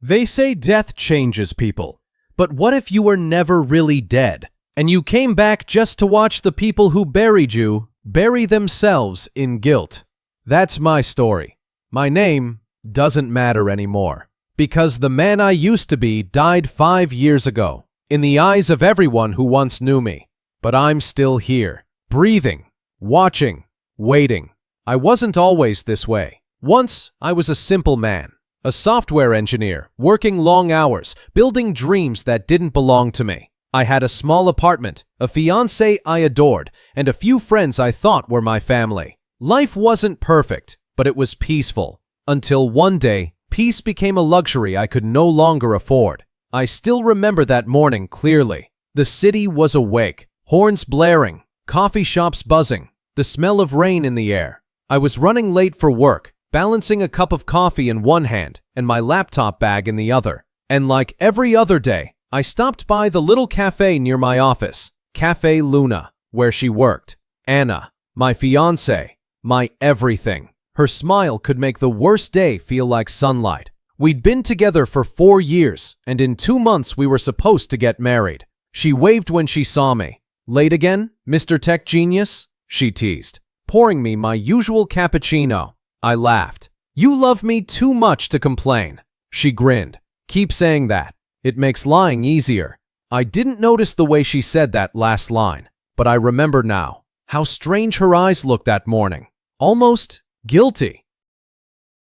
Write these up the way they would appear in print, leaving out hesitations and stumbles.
They say death changes people, but what if you were never really dead, and you came back just to watch the people who buried you bury themselves in guilt? That's my story. My name doesn't matter anymore, because the man I used to be died 5 years ago, in the eyes of everyone who once knew me. But I'm still here, breathing, watching, waiting. I wasn't always this way. Once, I was a simple man. A software engineer, working long hours, building dreams that didn't belong to me. I had a small apartment, a fiancé I adored, and a few friends I thought were my family. Life wasn't perfect, but it was peaceful. Until one day, peace became a luxury I could no longer afford. I still remember that morning clearly. The city was awake, horns blaring, coffee shops buzzing, the smell of rain in the air. I was running late for work, balancing a cup of coffee in one hand and my laptop bag in the other. And like every other day, I stopped by the little cafe near my office, Cafe Luna, where she worked. Anna, my fiancée, my everything. Her smile could make the worst day feel like sunlight. We'd been together for 4 years, and in 2 months we were supposed to get married. She waved when she saw me. "Late again, Mr. Tech Genius?" she teased, pouring me my usual cappuccino. I laughed. "You love me too much to complain." She grinned. "Keep saying that. It makes lying easier." I didn't notice the way she said that last line, but I remember now how strange her eyes looked that morning. Almost guilty.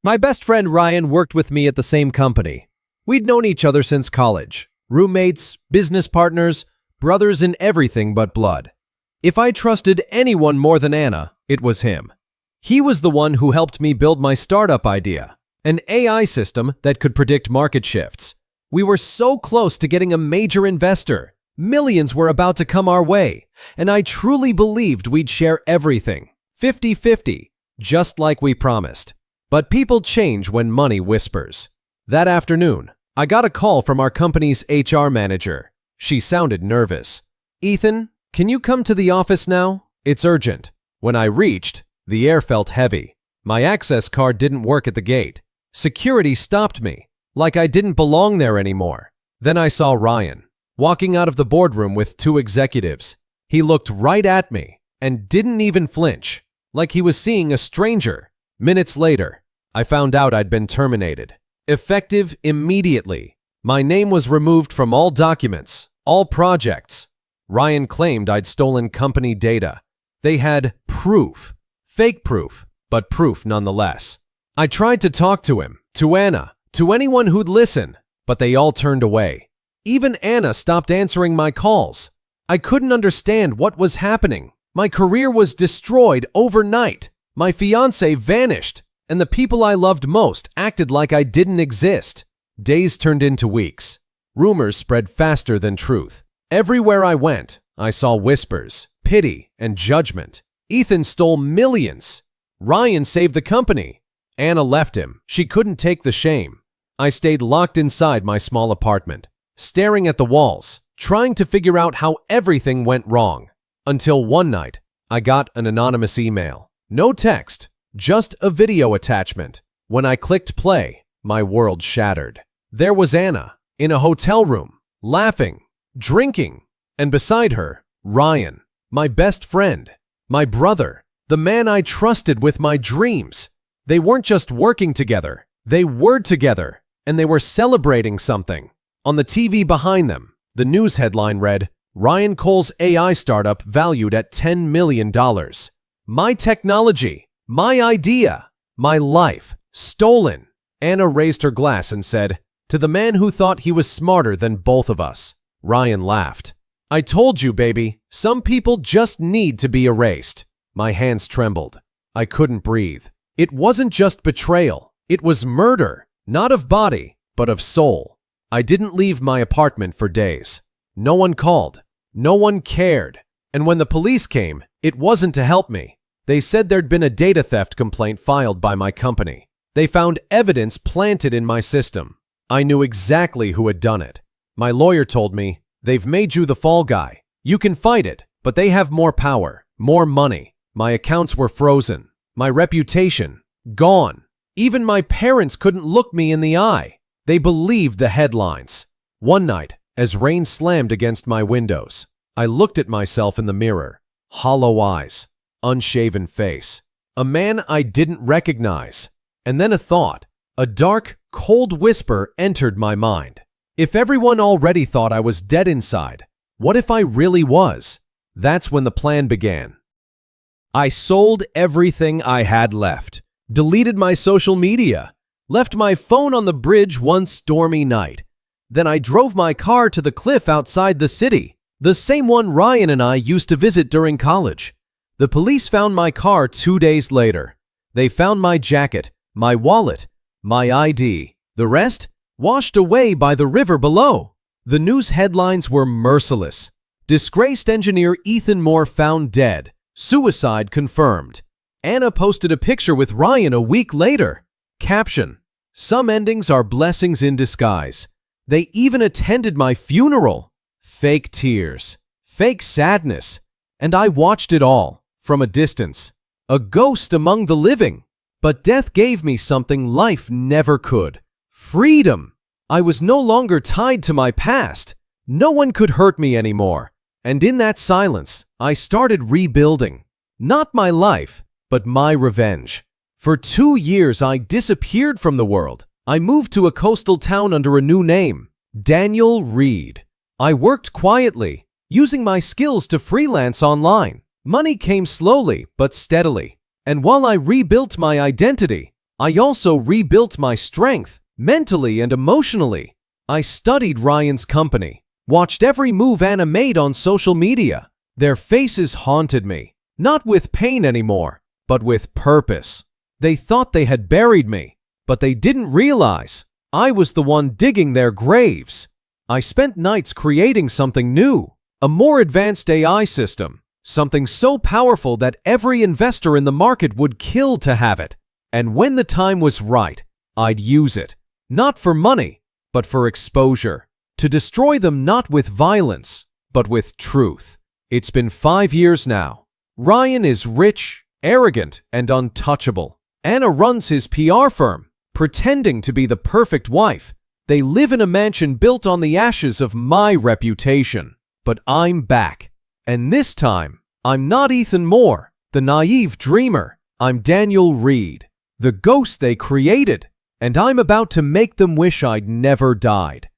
My best friend Ryan worked with me at the same company. We'd known each other since college. Roommates, business partners, brothers in everything but blood. If I trusted anyone more than Anna, it was him. He was the one who helped me build my startup idea, an AI system that could predict market shifts. We were so close to getting a major investor. Millions were about to come our way, and I truly believed we'd share everything, 50-50, just like we promised. But people change when money whispers. That afternoon, I got a call from our company's HR manager. She sounded nervous. "Ethan, can you come to the office now? It's urgent." When I reached, the air felt heavy. My access card didn't work at the gate. Security stopped me, like I didn't belong there anymore. Then I saw Ryan, walking out of the boardroom with 2 executives. He looked right at me and didn't even flinch, like he was seeing a stranger. Minutes later, I found out I'd been terminated. Effective immediately. My name was removed from all documents, all projects. Ryan claimed I'd stolen company data. They had proof. Fake proof, but proof nonetheless. I tried to talk to him, to Anna, to anyone who'd listen, but they all turned away. Even Anna stopped answering my calls. I couldn't understand what was happening. My career was destroyed overnight. My fiancé vanished, and the people I loved most acted like I didn't exist. Days turned into weeks. Rumors spread faster than truth. Everywhere I went, I saw whispers, pity, and judgment. Ethan stole millions. Ryan saved the company. Anna left him. She couldn't take the shame. I stayed locked inside my small apartment, staring at the walls, trying to figure out how everything went wrong. Until one night, I got an anonymous email. No text, just a video attachment. When I clicked play, my world shattered. There was Anna, in a hotel room, laughing, drinking, and beside her, Ryan, my best friend. My brother, the man I trusted with my dreams. They weren't just working together, they were together, and they were celebrating something. On the TV behind them, the news headline read, "Ryan Cole's AI startup valued at $10 million. My technology, my idea, my life, stolen." Anna raised her glass and said, "To the man who thought he was smarter than both of us." Ryan laughed. "I told you, baby, some people just need to be erased." My hands trembled. I couldn't breathe. It wasn't just betrayal. It was murder, not of body, but of soul. I didn't leave my apartment for days. No one called. No one cared. And when the police came, it wasn't to help me. They said there'd been a data theft complaint filed by my company. They found evidence planted in my system. I knew exactly who had done it. My lawyer told me, "They've made you the fall guy. You can fight it, but they have more power, more money." My accounts were frozen. My reputation, gone. Even my parents couldn't look me in the eye. They believed the headlines. One night, as rain slammed against my windows, I looked at myself in the mirror. Hollow eyes, unshaven face, a man I didn't recognize. And then a thought, a dark, cold whisper entered my mind. If everyone already thought I was dead inside, what if I really was? That's when the plan began. I sold everything I had left, deleted my social media, left my phone on the bridge one stormy night. Then I drove my car to the cliff outside the city, the same one Ryan and I used to visit during college. The police found my car 2 days later. They found my jacket, my wallet, my ID. The rest? Washed away by the river below. The news headlines were merciless. Disgraced engineer Ethan Moore found dead. Suicide confirmed. Anna posted a picture with Ryan a week later. Caption: some endings are blessings in disguise. They even attended my funeral. Fake tears, fake sadness, and I watched it all from a distance. A ghost among the living. But death gave me something life never could. Freedom. I was no longer tied to my past. No one could hurt me anymore. And in that silence, I started rebuilding. Not my life, but my revenge. For 2 years, I disappeared from the world. I moved to a coastal town under a new name, Daniel Reed. I worked quietly, using my skills to freelance online. Money came slowly but steadily. And while I rebuilt my identity, I also rebuilt my strength, mentally and emotionally. I studied Ryan's company, watched every move Anna made on social media. Their faces haunted me, not with pain anymore, but with purpose. They thought they had buried me, but they didn't realize I was the one digging their graves. I spent nights creating something new, a more advanced AI system, something so powerful that every investor in the market would kill to have it. And when the time was right, I'd use it, not for money, but for exposure. To destroy them not with violence, but with truth. It's been 5 years now. Ryan is rich, arrogant, and untouchable. Anna runs his PR firm, pretending to be the perfect wife. They live in a mansion built on the ashes of my reputation. But I'm back. And this time, I'm not Ethan Moore, the naive dreamer. I'm Daniel Reed, the ghost they created. And I'm about to make them wish I'd never died.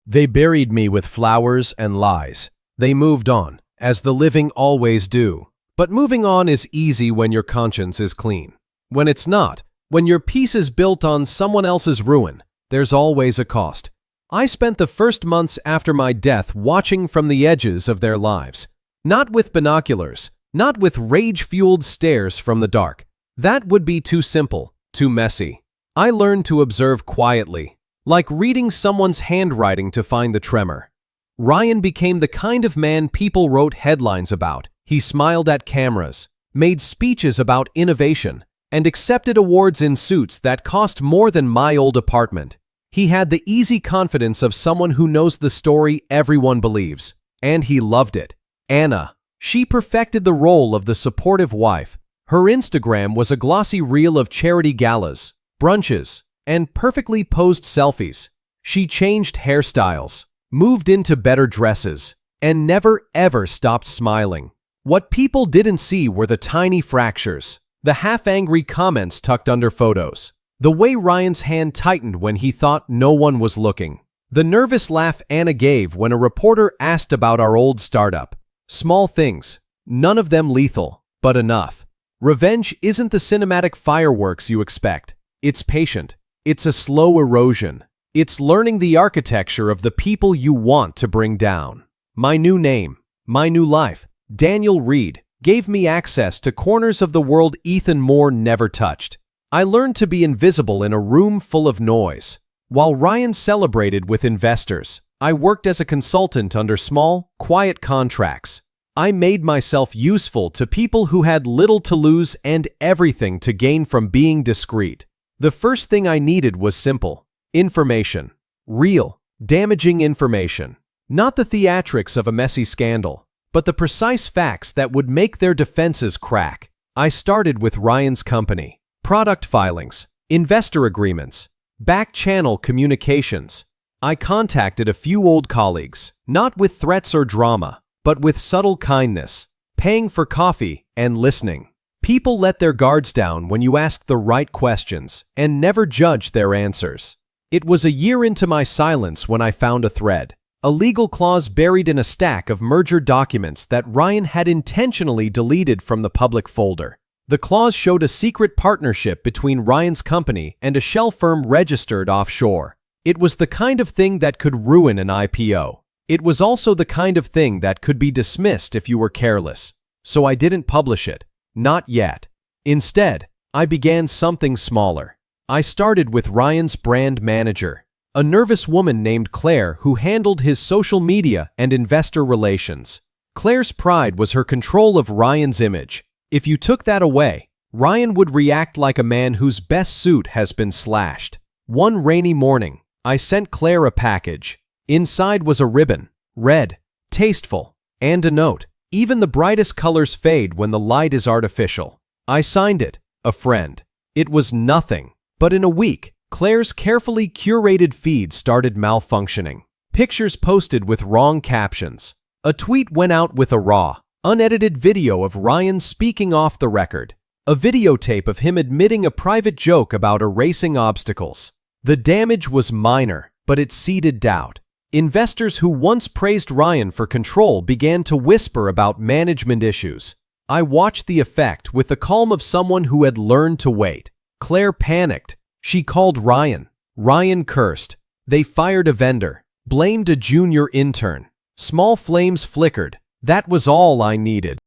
They buried me with flowers and lies. They moved on, as the living always do. But moving on is easy when your conscience is clean. When it's not, when your peace is built on someone else's ruin, there's always a cost. I spent the first months after my death watching from the edges of their lives. Not with binoculars, not with rage-fueled stares from the dark. That would be too simple, too messy. I learned to observe quietly, like reading someone's handwriting to find the tremor. Ryan became the kind of man people wrote headlines about. He smiled at cameras, made speeches about innovation, and accepted awards in suits that cost more than my old apartment. He had the easy confidence of someone who knows the story everyone believes, and he loved it. Anna, she perfected the role of the supportive wife. Her Instagram was a glossy reel of charity galas, brunches, and perfectly posed selfies. She changed hairstyles, moved into better dresses, and never ever stopped smiling. What people didn't see were the tiny fractures, the half-angry comments tucked under photos, the way Ryan's hand tightened when he thought no one was looking, the nervous laugh Anna gave when a reporter asked about our old startup. Small things, none of them lethal, but enough. Revenge isn't the cinematic fireworks you expect. It's patient. It's a slow erosion. It's learning the architecture of the people you want to bring down. My new name, my new life, Daniel Reed, gave me access to corners of the world Ethan Moore never touched. I learned to be invisible in a room full of noise. While Ryan celebrated with investors, I worked as a consultant under small, quiet contracts. I made myself useful to people who had little to lose and everything to gain from being discreet. The first thing I needed was simple: information. Real, damaging information. Not the theatrics of a messy scandal, but the precise facts that would make their defenses crack. I started with Ryan's company. Product filings, investor agreements, Back-channel communications. I contacted a few old colleagues, not with threats or drama, but with subtle kindness, paying for coffee and listening. People let their guards down when you ask the right questions and never judge their answers. It was a year into my silence when I found a thread, a legal clause buried in a stack of merger documents that Rayan had intentionally deleted from the public folder. The clause showed a secret partnership between Rayan's company and a shell firm registered offshore. It was the kind of thing that could ruin an IPO. It was also the kind of thing that could be dismissed if you were careless. So I didn't publish it. Not yet. Instead, I began something smaller. I started with Rayan's brand manager, a nervous woman named Claire who handled his social media and investor relations. Claire's pride was her control of Rayan's image. If you took that away, Rayan would react like a man whose best suit has been slashed. One rainy morning, I sent Claire a package. Inside was a ribbon, red, tasteful, and a note. Even the brightest colors fade when the light is artificial. I signed it, a friend. It was nothing, but in a week, Claire's carefully curated feed started malfunctioning. Pictures posted with wrong captions. A tweet went out with a raw, unedited video of Rayan speaking off the record. A videotape of him admitting a private joke about erasing obstacles. The damage was minor, but it seeded doubt. Investors who once praised Rayan for control began to whisper about management issues. I watched the effect with the calm of someone who had learned to wait. Claire panicked. She called Rayan. Rayan cursed. They fired a vendor, blamed a junior intern. Small flames flickered. That was all I needed.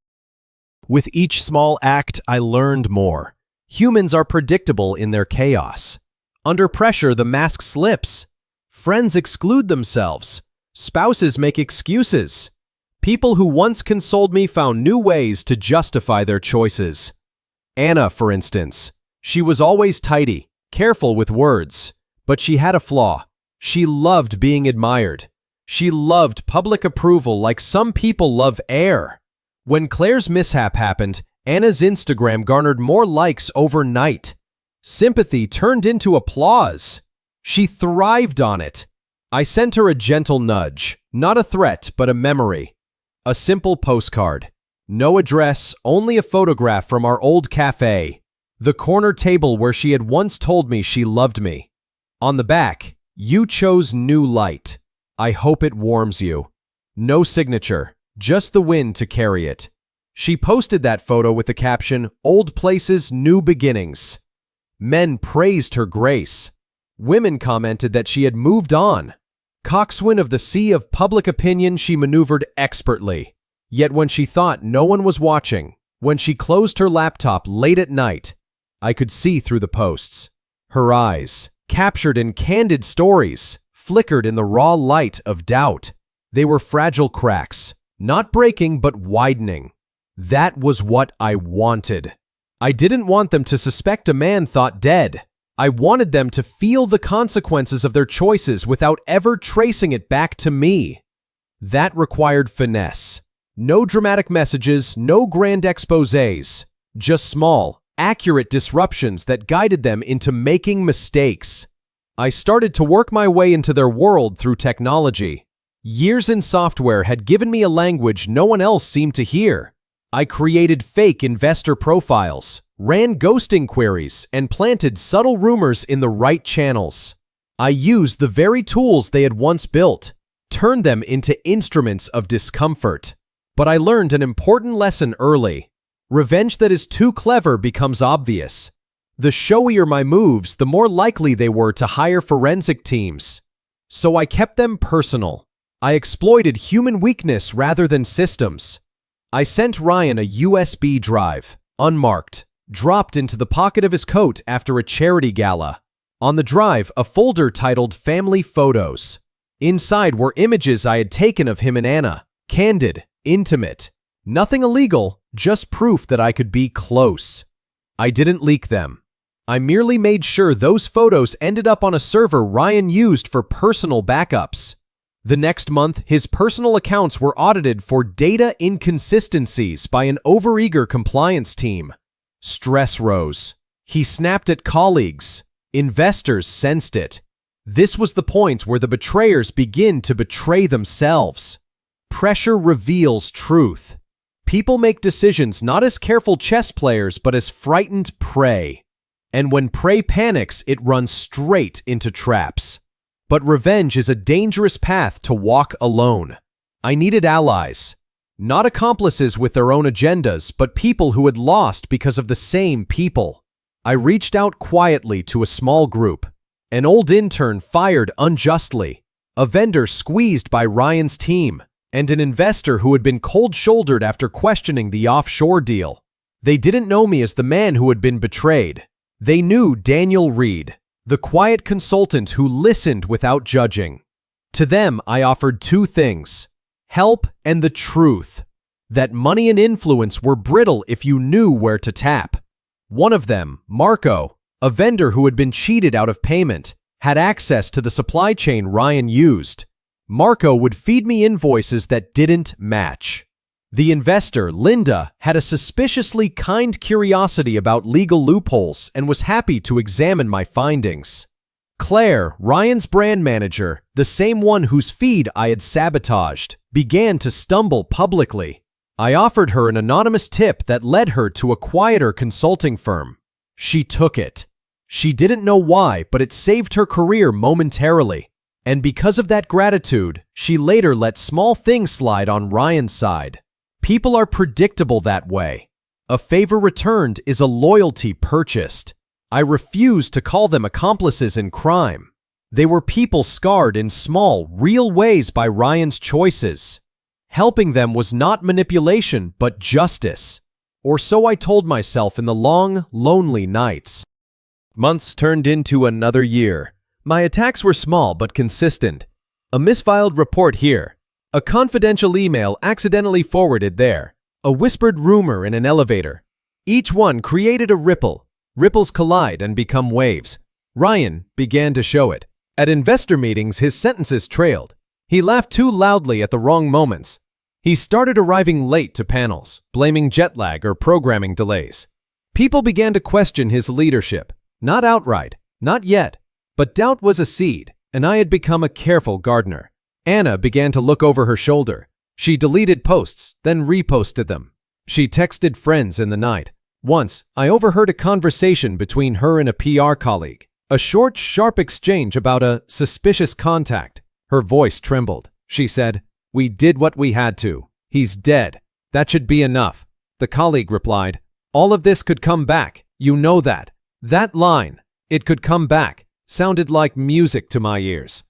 With each small act, I learned more. Humans are predictable in their chaos. Under pressure, the mask slips. Friends exclude themselves. Spouses make excuses. People who once consoled me found new ways to justify their choices. Anna, for instance. She was always tidy, careful with words, but she had a flaw. She loved being admired. She loved public approval like some people love air. When Claire's mishap happened, Anna's Instagram garnered more likes overnight. Sympathy turned into applause. She thrived on it. I sent her a gentle nudge, not a threat, but a memory. A simple postcard. No address, only a photograph from our old cafe. The corner table where she had once told me she loved me. On the back, you chose new light. I hope it warms you. No signature, just the wind to carry it. She posted that photo with the caption, "Old places, new beginnings." Men praised her grace. Women commented that she had moved on. Coxswain of the sea of public opinion, she maneuvered expertly. Yet when she thought no one was watching, when she closed her laptop late at night, I could see through the posts. Her eyes, captured in candid stories, flickered in the raw light of doubt. They were fragile cracks, not breaking but widening. That was what I wanted. I didn't want them to suspect a man thought dead. I wanted them to feel the consequences of their choices without ever tracing it back to me. That required finesse. No dramatic messages, no grand exposés, just small, accurate disruptions that guided them into making mistakes. I started to work my way into their world through technology. Years in software had given me a language no one else seemed to hear. I created fake investor profiles, ran ghosting queries, and planted subtle rumors in the right channels. I used the very tools they had once built, turned them into instruments of discomfort. But I learned an important lesson early. Revenge that is too clever becomes obvious. The showier my moves, the more likely they were to hire forensic teams. So I kept them personal. I exploited human weakness rather than systems. I sent Rayan a USB drive, unmarked, dropped into the pocket of his coat after a charity gala. On the drive, a folder titled Family Photos. Inside were images I had taken of him and Anna, candid, intimate. Nothing illegal, just proof that I could be close. I didn't leak them. I merely made sure those photos ended up on a server Rayan used for personal backups. The next month, his personal accounts were audited for data inconsistencies by an overeager compliance team. Stress rose. He snapped at colleagues. Investors sensed it. This was the point where the betrayers begin to betray themselves. Pressure reveals truth. People make decisions not as careful chess players, but as frightened prey. And when prey panics, it runs straight into traps. But revenge is a dangerous path to walk alone. I needed allies. Not accomplices with their own agendas, but people who had lost because of the same people. I reached out quietly to a small group. An old intern fired unjustly, a vendor squeezed by Rayan's team, and an investor who had been cold-shouldered after questioning the offshore deal. They didn't know me as the man who had been betrayed. They knew Daniel Reed, the quiet consultant who listened without judging. To them, I offered two things: help and the truth. That money and influence were brittle if you knew where to tap. One of them, Marco, a vendor who had been cheated out of payment, had access to the supply chain Rayan used. Marco would feed me invoices that didn't match. The investor, Linda, had a suspiciously kind curiosity about legal loopholes and was happy to examine my findings. Claire, Rayan's brand manager, the same one whose feed I had sabotaged, began to stumble publicly. I offered her an anonymous tip that led her to a quieter consulting firm. She took it. She didn't know why, but it saved her career momentarily. And because of that gratitude, she later let small things slide on Rayan's side. People are predictable that way. A favor returned is a loyalty purchased. I refuse to call them accomplices in crime. They were people scarred in small, real ways by Rayan's choices. Helping them was not manipulation, but justice. Or so I told myself in the long, lonely nights. Months turned into another year. My attacks were small but consistent. A misfiled report here. A confidential email accidentally forwarded there. A whispered rumor in an elevator. Each one created a ripple. Ripples collide and become waves. Rayan began to show it. At investor meetings, his sentences trailed. He laughed too loudly at the wrong moments. He started arriving late to panels, blaming jet lag or programming delays. People began to question his leadership. Not outright, not yet, but doubt was a seed, and I had become a careful gardener. Anna began to look over her shoulder. She deleted posts, then reposted them. She texted friends in the night. Once, I overheard a conversation between her and a PR colleague. A short, sharp exchange about a suspicious contact. Her voice trembled. She said, "We did what we had to. He's dead. That should be enough." The colleague replied, "All of this could come back. You know that." That line, "it could come back," sounded like music to my ears.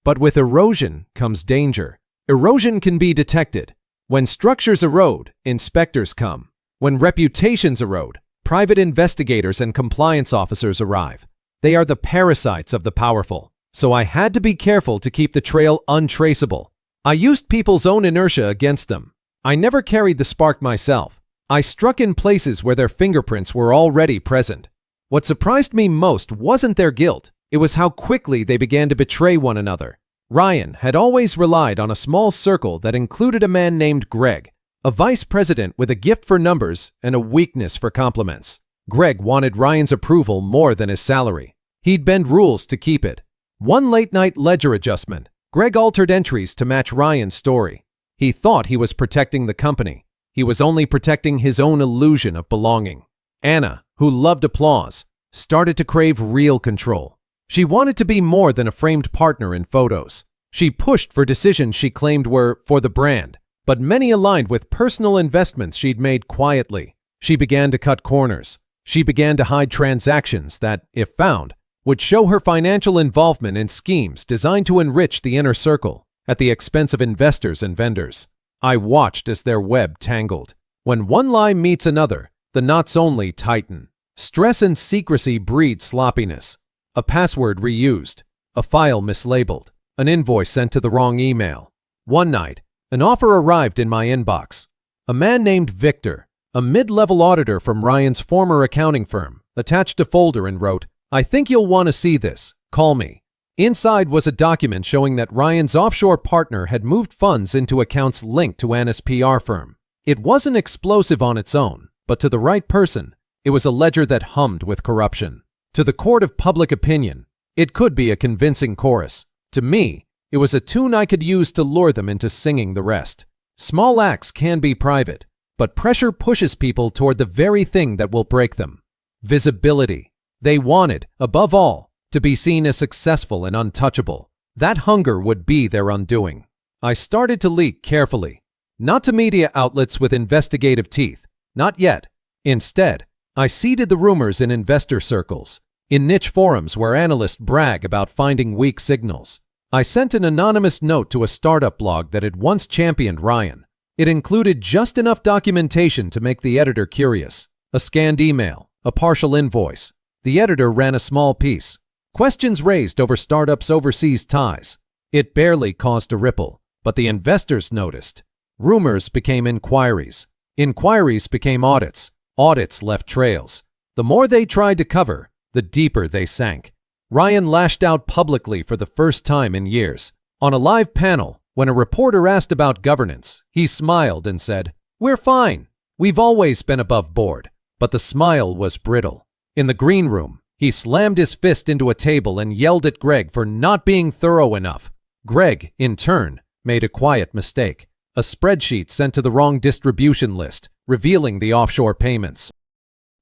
But with erosion comes danger. Erosion can be detected. When structures erode, inspectors come. When reputations erode, private investigators and compliance officers arrive. They are the parasites of the powerful. So I had to be careful to keep the trail untraceable. I used people's own inertia against them. I never carried the spark myself. I struck in places where their fingerprints were already present. What surprised me most wasn't their guilt. It was how quickly they began to betray one another. Rayan had always relied on a small circle that included a man named Greg, a vice president with a gift for numbers and a weakness for compliments. Greg wanted Rayan's approval more than his salary. He'd bend rules to keep it. One late-night ledger adjustment, Greg altered entries to match Rayan's story. He thought he was protecting the company. He was only protecting his own illusion of belonging. Anna, who loved applause, started to crave real control. She wanted to be more than a framed partner in photos. She pushed for decisions she claimed were for the brand, but many aligned with personal investments she'd made quietly. She began to cut corners. She began to hide transactions that, if found, would show her financial involvement in schemes designed to enrich the inner circle at the expense of investors and vendors. I watched as their web tangled. When one lie meets another, the knots only tighten. Stress and secrecy breed sloppiness. A password reused, a file mislabeled, an invoice sent to the wrong email. One night, an offer arrived in my inbox. A man named Victor, a mid-level auditor from Rayan's former accounting firm, attached a folder and wrote, "I think you'll want to see this. Call me." Inside was a document showing that Rayan's offshore partner had moved funds into accounts linked to Anna's PR firm. It wasn't explosive on its own, but to the right person, it was a ledger that hummed with corruption. To the court of public opinion, it could be a convincing chorus. To me, it was a tune I could use to lure them into singing the rest. Small acts can be private, but pressure pushes people toward the very thing that will break them. Visibility. They wanted, above all, to be seen as successful and untouchable. That hunger would be their undoing. I started to leak carefully. Not to media outlets with investigative teeth. Not yet. Instead, I seeded the rumors in investor circles, in niche forums where analysts brag about finding weak signals. I sent an anonymous note to a startup blog that had once championed Rayan. It included just enough documentation to make the editor curious. A scanned email, a partial invoice. The editor ran a small piece. Questions raised over startups' overseas ties. It barely caused a ripple, but the investors noticed. Rumors became inquiries. Inquiries became audits. Audits left trails. The more they tried to cover, the deeper they sank. Rayan lashed out publicly for the first time in years. On a live panel, when a reporter asked about governance, he smiled and said, "We're fine. We've always been above board." But the smile was brittle. In the green room, he slammed his fist into a table and yelled at Greg for not being thorough enough. Greg, in turn, made a quiet mistake. A spreadsheet sent to the wrong distribution list, revealing the offshore payments.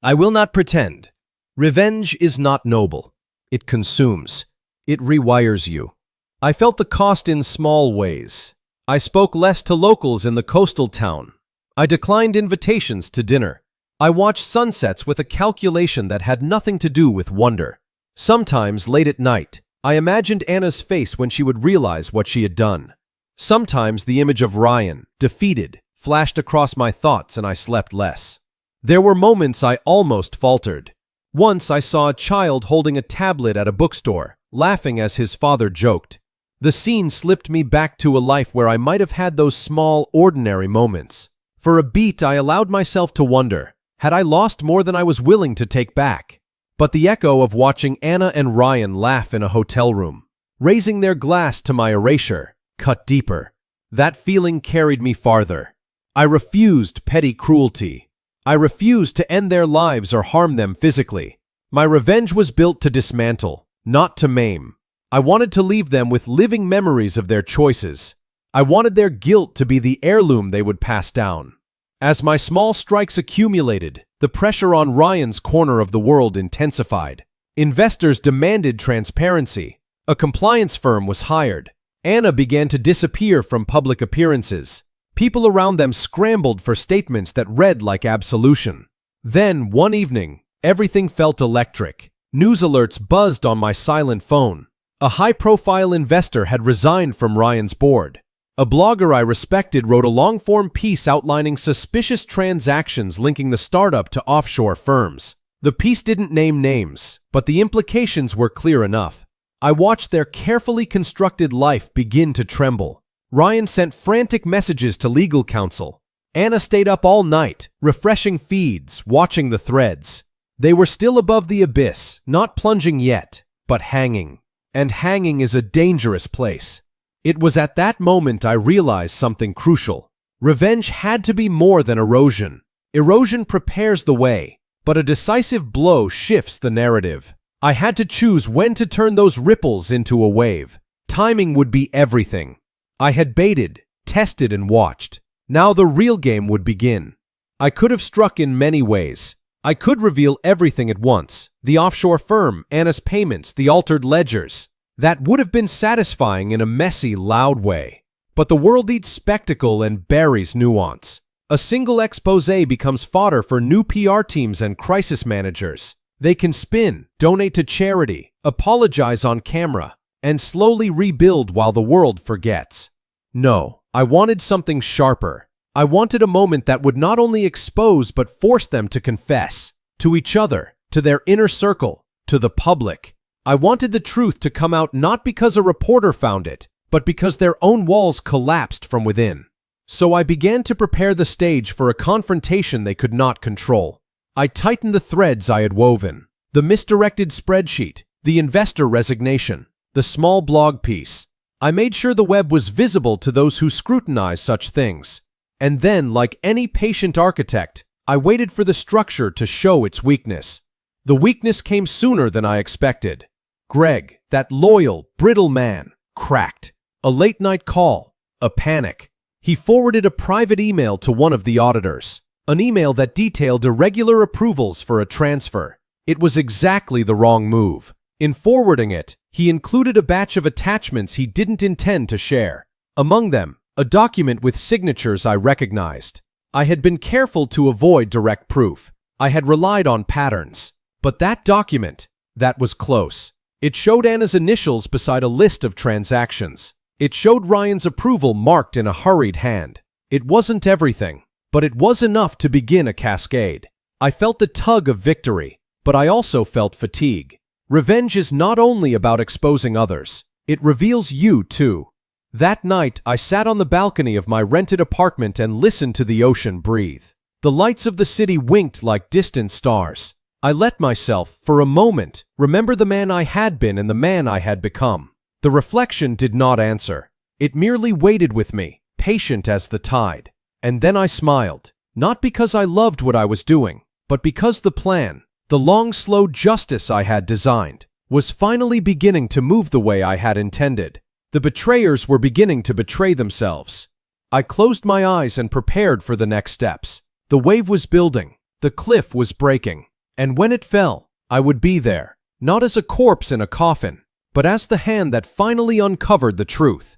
I will not pretend. Revenge is not noble. It consumes. It rewires you. I felt the cost in small ways. I spoke less to locals in the coastal town. I declined invitations to dinner. I watched sunsets with a calculation that had nothing to do with wonder. Sometimes, late at night, I imagined Anna's face when she would realize what she had done. Sometimes the image of Rayan, defeated, flashed across my thoughts and I slept less. There were moments I almost faltered. Once I saw a child holding a tablet at a bookstore, laughing as his father joked. The scene slipped me back to a life where I might have had those small, ordinary moments. For a beat, I allowed myself to wonder, had I lost more than I was willing to take back? But the echo of watching Anna and Rayan laugh in a hotel room, raising their glass to my erasure, cut deeper. That feeling carried me farther. I refused petty cruelty. I refused to end their lives or harm them physically. My revenge was built to dismantle, not to maim. I wanted to leave them with living memories of their choices. I wanted their guilt to be the heirloom they would pass down. As my small strikes accumulated, the pressure on Rayan's corner of the world intensified. Investors demanded transparency. A compliance firm was hired. Anna began to disappear from public appearances. People around them scrambled for statements that read like absolution. Then, one evening, everything felt electric. News alerts buzzed on my silent phone. A high-profile investor had resigned from Rayan's board. A blogger I respected wrote a long-form piece outlining suspicious transactions linking the startup to offshore firms. The piece didn't name names, but the implications were clear enough. I watched their carefully constructed life begin to tremble. Rayan sent frantic messages to legal counsel. Anna stayed up all night, refreshing feeds, watching the threads. They were still above the abyss, not plunging yet, but hanging. And hanging is a dangerous place. It was at that moment I realized something crucial. Revenge had to be more than erosion. Erosion prepares the way, but a decisive blow shifts the narrative. I had to choose when to turn those ripples into a wave. Timing would be everything. I had baited, tested, and watched. Now the real game would begin. I could have struck in many ways. I could reveal everything at once. The offshore firm, Anna's payments, the altered ledgers. That would have been satisfying in a messy, loud way. But the world eats spectacle and buries nuance. A single expose becomes fodder for new PR teams and crisis managers. They can spin, donate to charity, apologize on camera, and slowly rebuild while the world forgets. No, I wanted something sharper. I wanted a moment that would not only expose but force them to confess. To each other, to their inner circle, to the public. I wanted the truth to come out not because a reporter found it, but because their own walls collapsed from within. So I began to prepare the stage for a confrontation they could not control. I tightened the threads I had woven. The misdirected spreadsheet, the investor resignation, the small blog piece. I made sure the web was visible to those who scrutinize such things. And then, like any patient architect, I waited for the structure to show its weakness. The weakness came sooner than I expected. Greg, that loyal, brittle man, cracked. A late-night call. A panic. He forwarded a private email to one of the auditors. An email that detailed irregular approvals for a transfer. It was exactly the wrong move. In forwarding it, he included a batch of attachments he didn't intend to share. Among them, a document with signatures I recognized. I had been careful to avoid direct proof. I had relied on patterns. But that document, that was close. It showed Anna's initials beside a list of transactions. It showed Ryan's approval marked in a hurried hand. It wasn't everything, but it was enough to begin a cascade. I felt the tug of victory, but I also felt fatigue. Revenge is not only about exposing others, it reveals you too. That night, I sat on the balcony of my rented apartment and listened to the ocean breathe. The lights of the city winked like distant stars. I let myself, for a moment, remember the man I had been and the man I had become. The reflection did not answer. It merely waited with me, patient as the tide. And then I smiled, not because I loved what I was doing, but because the plan, the long, slow justice I had designed, was finally beginning to move the way I had intended. The betrayers were beginning to betray themselves. I closed my eyes and prepared for the next steps. The wave was building. The cliff was breaking. And when it fell, I would be there, not as a corpse in a coffin, but as the hand that finally uncovered the truth.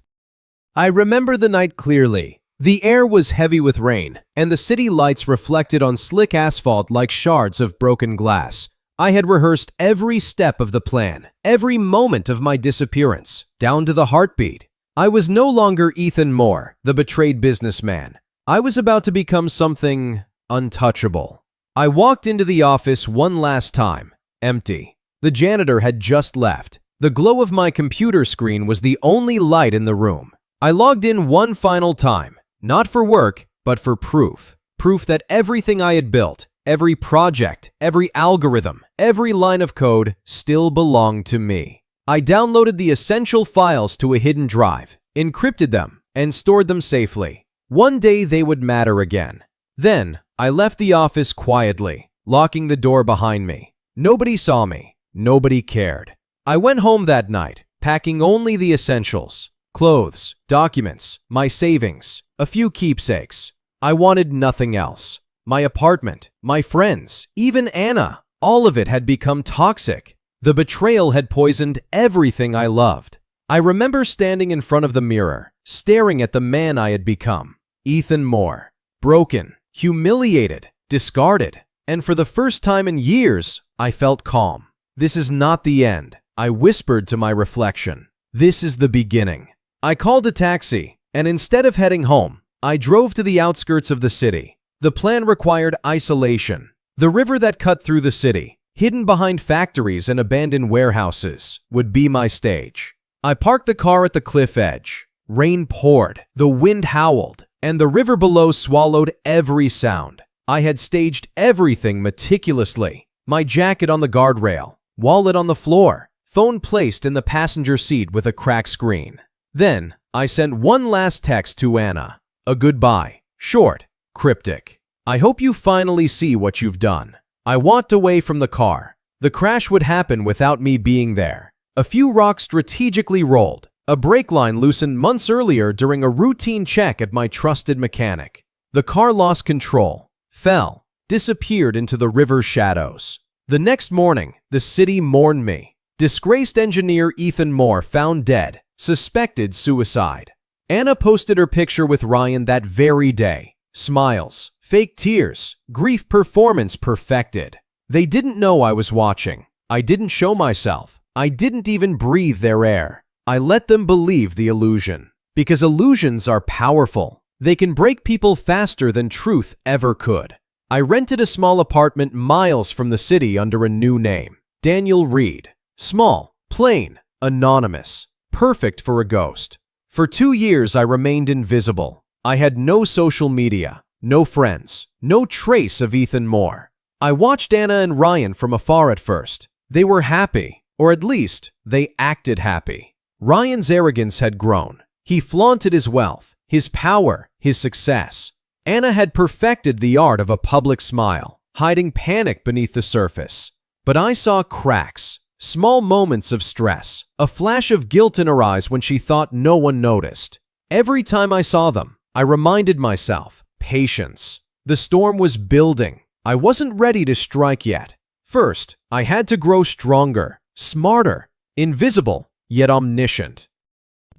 I remember the night clearly. The air was heavy with rain, and the city lights reflected on slick asphalt like shards of broken glass. I had rehearsed every step of the plan, every moment of my disappearance, down to the heartbeat. I was no longer Ethan Moore, the betrayed businessman. I was about to become something untouchable. I walked into the office one last time, empty. The janitor had just left. The glow of my computer screen was the only light in the room. I logged in one final time, not for work, but for proof. Proof that everything I had built, every project, every algorithm, every line of code still belonged to me. I downloaded the essential files to a hidden drive, encrypted them, and stored them safely. One day they would matter again. Then, I left the office quietly, locking the door behind me. Nobody saw me. Nobody cared. I went home that night, packing only the essentials. Clothes, documents, my savings, a few keepsakes. I wanted nothing else. My apartment, my friends, even Anna, all of it had become toxic. The betrayal had poisoned everything I loved. I remember standing in front of the mirror, staring at the man I had become. Ethan Moore. Broken, humiliated, discarded. And for the first time in years, I felt calm. This is not the end, I whispered to my reflection. This is the beginning. I called a taxi, and instead of heading home, I drove to the outskirts of the city. The plan required isolation. The river that cut through the city, hidden behind factories and abandoned warehouses, would be my stage. I parked the car at the cliff edge. Rain poured, the wind howled, and the river below swallowed every sound. I had staged everything meticulously. My jacket on the guardrail, wallet on the floor, phone placed in the passenger seat with a cracked screen. Then, I sent one last text to Anna. A goodbye. Short, cryptic. I hope you finally see what you've done. I walked away from the car. The crash would happen without me being there. A few rocks strategically rolled. A brake line loosened months earlier during a routine check at my trusted mechanic. The car lost control, fell, disappeared into the river's shadows. The next morning, the city mourned me. Disgraced engineer Ethan Moore found dead, suspected suicide. Anna posted her picture with Ryan that very day. Smiles, fake tears, grief performance perfected. They didn't know I was watching. I didn't show myself. I didn't even breathe their air. I let them believe the illusion. Because illusions are powerful. They can break people faster than truth ever could. I rented a small apartment miles from the city under a new name. Daniel Reed. Small, plain, anonymous. Perfect for a ghost. For 2 years I remained invisible. I had no social media, no friends, no trace of Ethan Moore. I watched Anna and Ryan from afar at first. They were happy, or at least, they acted happy. Ryan's arrogance had grown. He flaunted his wealth, his power, his success. Anna had perfected the art of a public smile, hiding panic beneath the surface. But I saw cracks, small moments of stress, a flash of guilt in her eyes when she thought no one noticed. Every time I saw them, I reminded myself, patience. The storm was building. I wasn't ready to strike yet. First, I had to grow stronger, smarter, invisible, yet omniscient.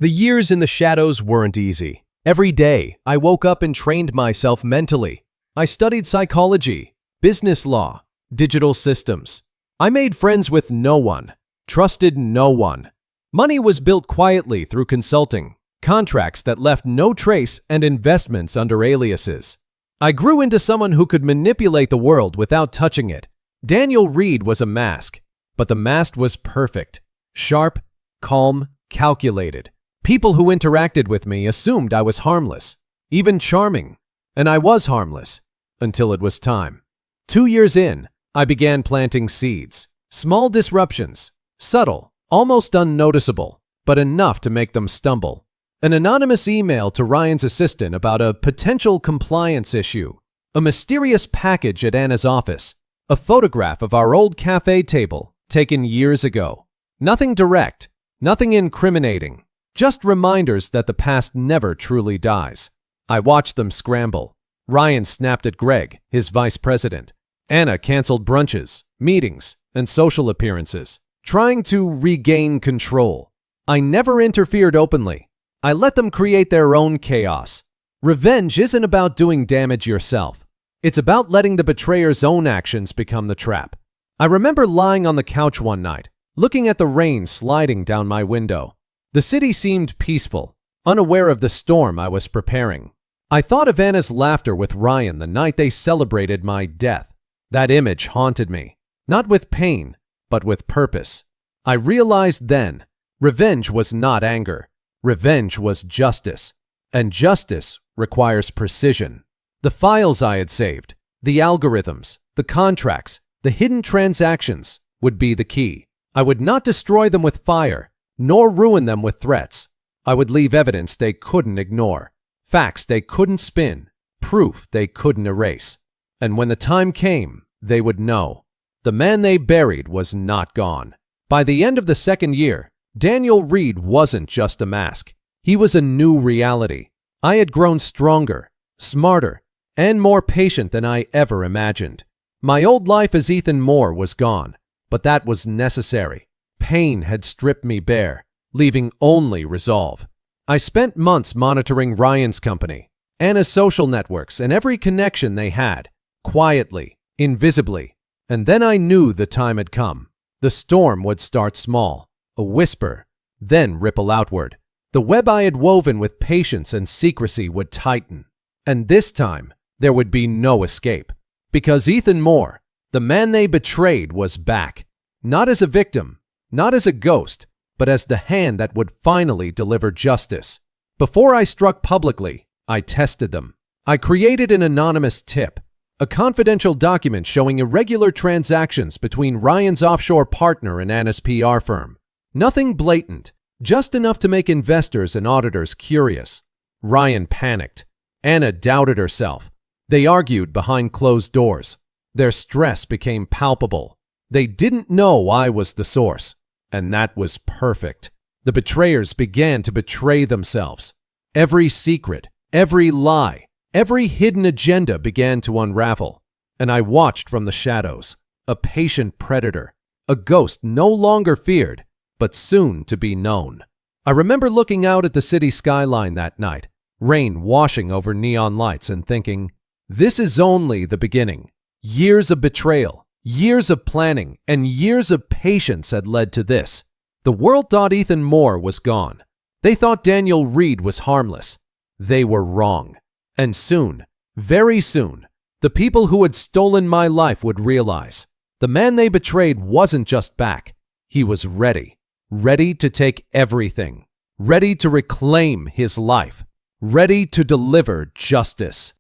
The years in the shadows weren't easy. Every day, I woke up and trained myself mentally. I studied psychology, business law, digital systems. I made friends with no one, trusted no one. Money was built quietly through consulting, contracts that left no trace, and investments under aliases. I grew into someone who could manipulate the world without touching it. Daniel Reed was a mask, but the mask was perfect, sharp, calm, calculated. People who interacted with me assumed I was harmless, even charming, and I was harmless until it was time. 2 years in, I began planting seeds, small disruptions, subtle, almost unnoticeable, but enough to make them stumble. An anonymous email to Ryan's assistant about a potential compliance issue, a mysterious package at Anna's office, a photograph of our old cafe table taken years ago. Nothing direct, nothing incriminating, just reminders that the past never truly dies. I watched them scramble. Ryan snapped at Greg, his vice president. Anna canceled brunches, meetings, and social appearances, trying to regain control. I never interfered openly. I let them create their own chaos. Revenge isn't about doing damage yourself. It's about letting the betrayer's own actions become the trap. I remember lying on the couch one night, looking at the rain sliding down my window. The city seemed peaceful, unaware of the storm I was preparing. I thought of Anna's laughter with Ryan the night they celebrated my death. That image haunted me, not with pain, but with purpose. I realized then, revenge was not anger. Revenge was justice, and justice requires precision. The files I had saved, the algorithms, the contracts, the hidden transactions would be the key. I would not destroy them with fire, nor ruin them with threats. I would leave evidence they couldn't ignore, facts they couldn't spin, proof they couldn't erase. And when the time came, they would know. The man they buried was not gone. By the end of the second year, Daniel Reed wasn't just a mask. He was a new reality. I had grown stronger, smarter, and more patient than I ever imagined. My old life as Ethan Moore was gone, but that was necessary. Pain had stripped me bare, leaving only resolve. I spent months monitoring Ryan's company, Anna's social networks, and every connection they had, quietly, invisibly. And then I knew the time had come. The storm would start small, a whisper, then ripple outward. The web I had woven with patience and secrecy would tighten. And this time, there would be no escape. Because Ethan Moore, the man they betrayed, was back. Not as a victim, not as a ghost, but as the hand that would finally deliver justice. Before I struck publicly, I tested them. I created an anonymous tip, a confidential document showing irregular transactions between Ryan's offshore partner and Anna's PR firm. Nothing blatant, just enough to make investors and auditors curious. Ryan panicked. Anna doubted herself. They argued behind closed doors. Their stress became palpable. They didn't know I was the source, and that was perfect. The betrayers began to betray themselves. Every secret, every lie, every hidden agenda began to unravel, and I watched from the shadows, a patient predator, a ghost no longer feared, but soon to be known. I remember looking out at the city skyline that night, rain washing over neon lights, and thinking, this is only the beginning. Years of betrayal, years of planning, and years of patience had led to this. The world thought Ethan Moore was gone. They thought Daniel Reed was harmless. They were wrong. And soon, very soon, the people who had stolen my life would realize the man they betrayed wasn't just back. He was ready. Ready to take everything. Ready to reclaim his life. Ready to deliver justice.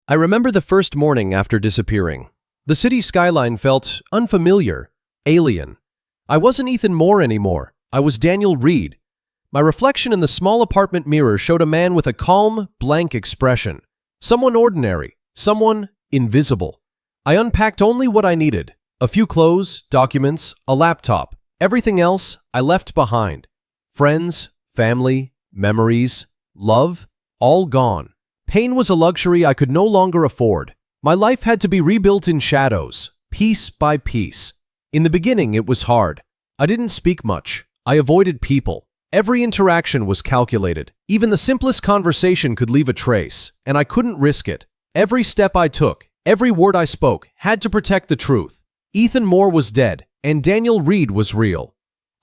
I remember the first morning after disappearing. The city skyline felt unfamiliar, alien. I wasn't Ethan Moore anymore. I was Daniel Reed. My reflection in the small apartment mirror showed a man with a calm, blank expression. Someone ordinary, someone invisible. I unpacked only what I needed. A few clothes, documents, a laptop. Everything else I left behind. Friends, family, memories, love, all gone. Pain was a luxury I could no longer afford. My life had to be rebuilt in shadows, piece by piece. In the beginning, it was hard. I didn't speak much. I avoided people. Every interaction was calculated. Even the simplest conversation could leave a trace, and I couldn't risk it. Every step I took, every word I spoke, had to protect the truth. Ethan Moore was dead, and Daniel Reed was real.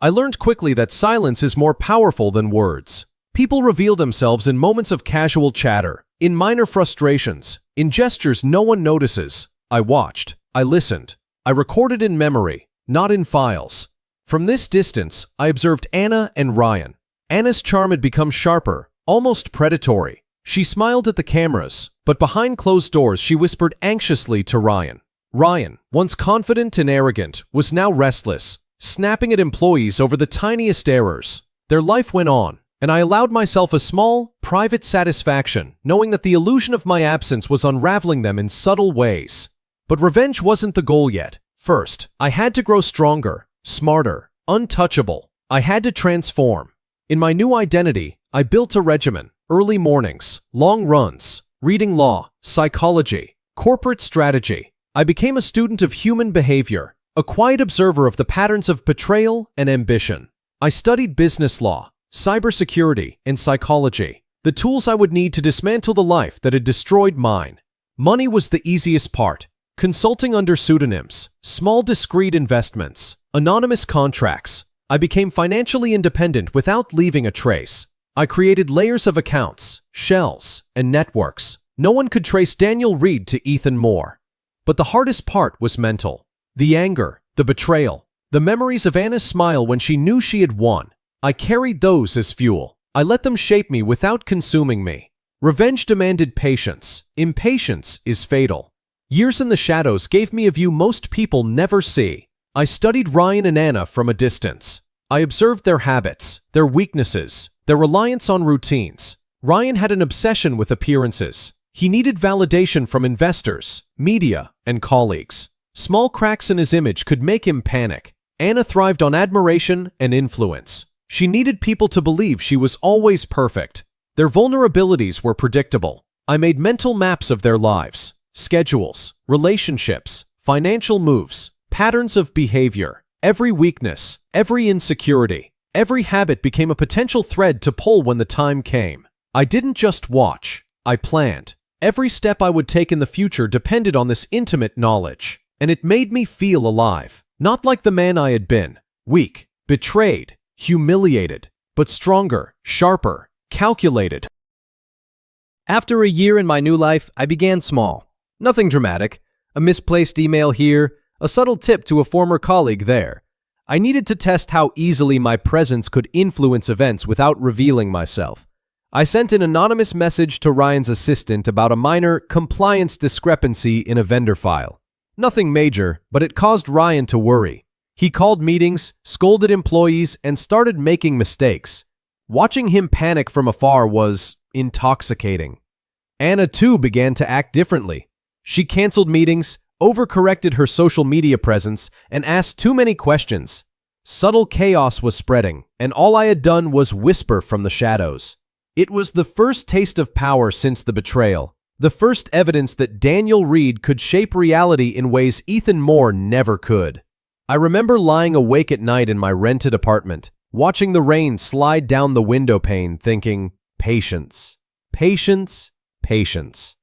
I learned quickly that silence is more powerful than words. People reveal themselves in moments of casual chatter, in minor frustrations, in gestures no one notices. I watched. I listened. I recorded in memory, not in files. From this distance, I observed Anna and Ryan. Anna's charm had become sharper, almost predatory. She smiled at the cameras, but behind closed doors she whispered anxiously to Ryan. Ryan, once confident and arrogant, was now restless, snapping at employees over the tiniest errors. Their life went on, and I allowed myself a small, private satisfaction, knowing that the illusion of my absence was unraveling them in subtle ways. But revenge wasn't the goal yet. First, I had to grow stronger, smarter, untouchable. I had to transform. In my new identity, I built a regimen: early mornings, long runs, reading law, psychology, corporate strategy. I became a student of human behavior, a quiet observer of the patterns of betrayal and ambition. I studied business law, cybersecurity, and psychology, the tools I would need to dismantle the life that had destroyed mine. Money was the easiest part. Consulting under pseudonyms, small discreet investments, anonymous contracts. I became financially independent without leaving a trace. I created layers of accounts, shells, and networks. No one could trace Daniel Reed to Ethan Moore. But the hardest part was mental. The anger, the betrayal, the memories of Anna's smile when she knew she had won. I carried those as fuel. I let them shape me without consuming me. Revenge demanded patience. Impatience is fatal. Years in the shadows gave me a view most people never see. I studied Ryan and Anna from a distance. I observed their habits, their weaknesses, their reliance on routines. Ryan had an obsession with appearances. He needed validation from investors, media, and colleagues. Small cracks in his image could make him panic. Anna thrived on admiration and influence. She needed people to believe she was always perfect. Their vulnerabilities were predictable. I made mental maps of their lives. Schedules, relationships, financial moves, patterns of behavior. Every weakness, every insecurity, every habit became a potential thread to pull when the time came. I didn't just watch, I planned. Every step I would take in the future depended on this intimate knowledge, and it made me feel alive. Not like the man I had been, weak, betrayed, humiliated, but stronger, sharper, calculated. After a year in my new life, I began small. Nothing dramatic. A misplaced email here, a subtle tip to a former colleague there. I needed to test how easily my presence could influence events without revealing myself. I sent an anonymous message to Ryan's assistant about a minor compliance discrepancy in a vendor file. Nothing major, but it caused Ryan to worry. He called meetings, scolded employees, and started making mistakes. Watching him panic from afar was intoxicating. Anna, too, began to act differently. She canceled meetings, overcorrected her social media presence, and asked too many questions. Subtle chaos was spreading, and all I had done was whisper from the shadows. It was the first taste of power since the betrayal, the first evidence that Daniel Reed could shape reality in ways Ethan Moore never could. I remember lying awake at night in my rented apartment, watching the rain slide down the window pane, thinking, patience, patience, patience.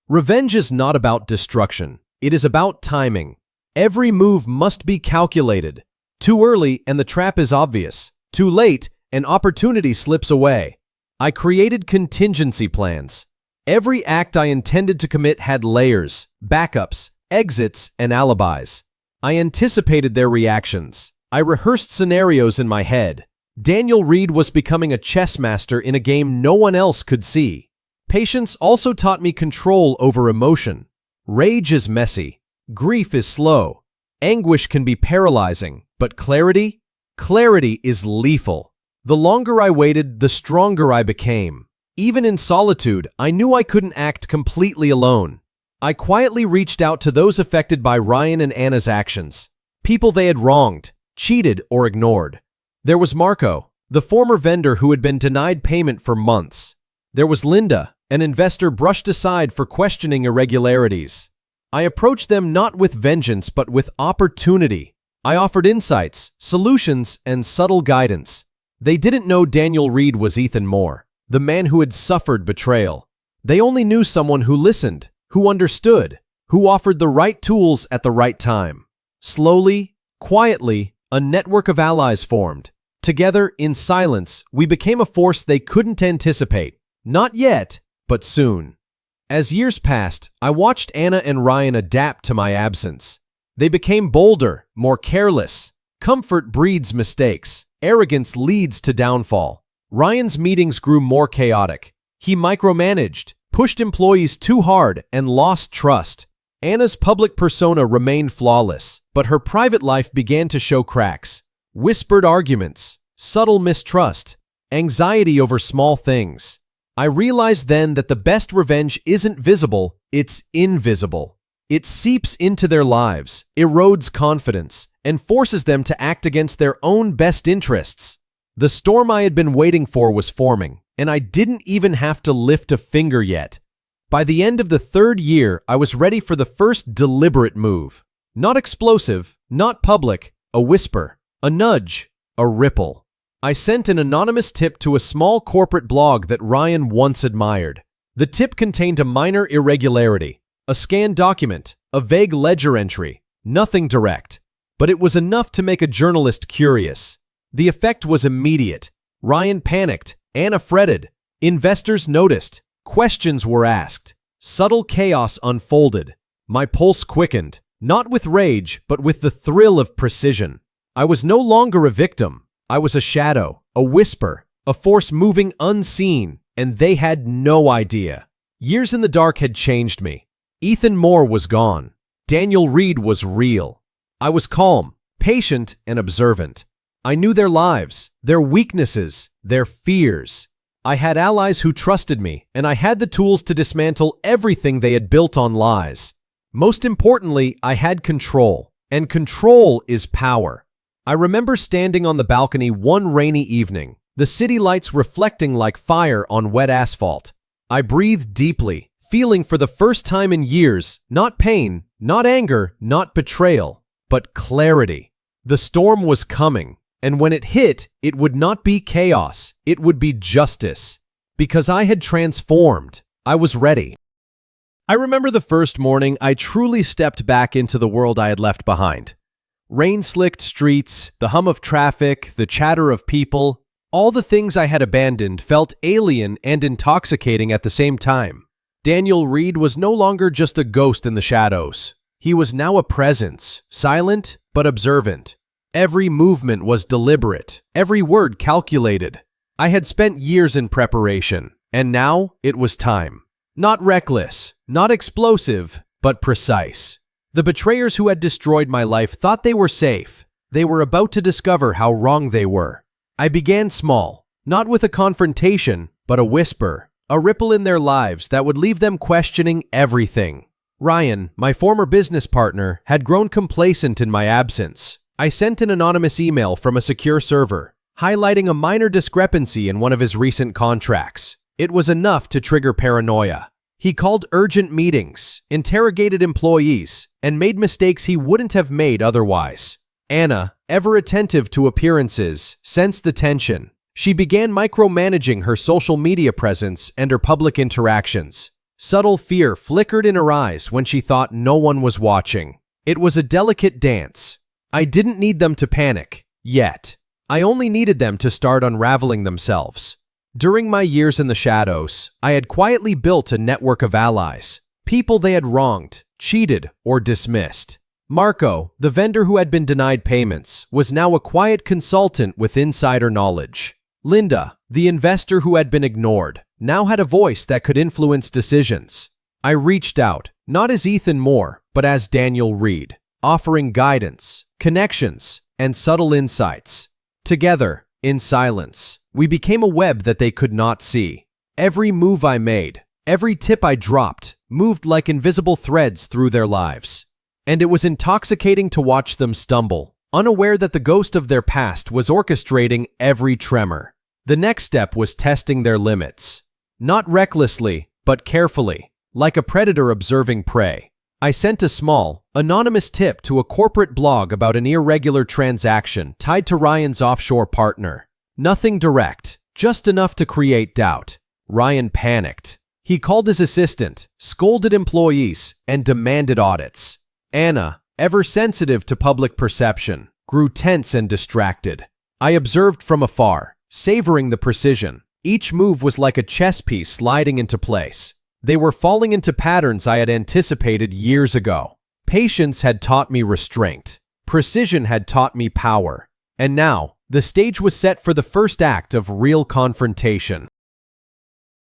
Revenge is not about destruction. It is about timing. Every move must be calculated. Too early and the trap is obvious. Too late and opportunity slips away. I created contingency plans. Every act I intended to commit had layers, backups, exits, and alibis. I anticipated their reactions. I rehearsed scenarios in my head. Daniel Reed was becoming a chess master in a game no one else could see. Patience also taught me control over emotion. Rage is messy. Grief is slow. Anguish can be paralyzing, but clarity? Clarity is lethal. The longer I waited, the stronger I became. Even in solitude, I knew I couldn't act completely alone. I quietly reached out to those affected by Ryan and Anna's actions, people they had wronged, cheated, or ignored. There was Marco, the former vendor who had been denied payment for months. There was Linda, an investor brushed aside for questioning irregularities. I approached them not with vengeance but with opportunity. I offered insights, solutions, and subtle guidance. They didn't know Daniel Reed was Ethan Moore, the man who had suffered betrayal. They only knew someone who listened, who understood, who offered the right tools at the right time. Slowly, quietly, a network of allies formed. Together, in silence, we became a force they couldn't anticipate. Not yet, but soon. As years passed, I watched Anna and Ryan adapt to my absence. They became bolder, more careless. Comfort breeds mistakes. Arrogance leads to downfall. Ryan's meetings grew more chaotic. He micromanaged, pushed employees too hard, and lost trust. Anna's public persona remained flawless, but her private life began to show cracks. Whispered arguments, subtle mistrust, anxiety over small things. I realized then that the best revenge isn't visible, it's invisible. It seeps into their lives, erodes confidence, and forces them to act against their own best interests. The storm I had been waiting for was forming, and I didn't even have to lift a finger yet. By the end of the 3rd year, I was ready for the first deliberate move. Not explosive, not public, a whisper, a nudge, a ripple. I sent an anonymous tip to a small corporate blog that Ryan once admired. The tip contained a minor irregularity, a scanned document, a vague ledger entry, nothing direct. But it was enough to make a journalist curious. The effect was immediate. Ryan panicked, Anna fretted, investors noticed, questions were asked, subtle chaos unfolded. My pulse quickened, not with rage, but with the thrill of precision. I was no longer a victim. I was a shadow, a whisper, a force moving unseen, and they had no idea. Years in the dark had changed me. Ethan Moore was gone. Daniel Reed was real. I was calm, patient, and observant. I knew their lives, their weaknesses, their fears. I had allies who trusted me, and I had the tools to dismantle everything they had built on lies. Most importantly, I had control, and control is power. I remember standing on the balcony one rainy evening, the city lights reflecting like fire on wet asphalt. I breathed deeply, feeling for the first time in years, not pain, not anger, not betrayal, but clarity. The storm was coming, and when it hit, it would not be chaos, it would be justice. Because I had transformed, I was ready. I remember the first morning I truly stepped back into the world I had left behind. Rain-slicked streets, the hum of traffic, the chatter of people, all the things I had abandoned felt alien and intoxicating at the same time. Daniel Reed was no longer just a ghost in the shadows. He was now a presence, silent but observant. Every movement was deliberate, every word calculated. I had spent years in preparation, and now it was time. Not reckless, not explosive, but precise. The betrayers who had destroyed my life thought they were safe. They were about to discover how wrong they were. I began small, not with a confrontation, but a whisper, a ripple in their lives that would leave them questioning everything. Ryan, my former business partner, had grown complacent in my absence. I sent an anonymous email from a secure server, highlighting a minor discrepancy in one of his recent contracts. It was enough to trigger paranoia. He called urgent meetings, interrogated employees, and made mistakes he wouldn't have made otherwise. Anna, ever attentive to appearances, sensed the tension. She began micromanaging her social media presence and her public interactions. Subtle fear flickered in her eyes when she thought no one was watching. It was a delicate dance. I didn't need them to panic, yet. I only needed them to start unraveling themselves. During my years in the shadows, I had quietly built a network of allies, people they had wronged, cheated, or dismissed. Marco, the vendor who had been denied payments, was now a quiet consultant with insider knowledge. Linda, the investor who had been ignored, now had a voice that could influence decisions. I reached out, not as Ethan Moore, but as Daniel Reed, offering guidance, connections, and subtle insights. Together, in silence, we became a web that they could not see. Every move I made, Every tip I dropped moved like invisible threads through their lives. And it was intoxicating to watch them stumble, unaware that the ghost of their past was orchestrating every tremor. The next step was testing their limits. Not recklessly, but carefully, like a predator observing prey. I sent a small, anonymous tip to a corporate blog about an irregular transaction tied to Ryan's offshore partner. Nothing direct, just enough to create doubt. Ryan panicked. He called his assistant, scolded employees, and demanded audits. Anna, ever sensitive to public perception, grew tense and distracted. I observed from afar, savoring the precision. Each move was like a chess piece sliding into place. They were falling into patterns I had anticipated years ago. Patience had taught me restraint. Precision had taught me power. And now, the stage was set for the first act of real confrontation.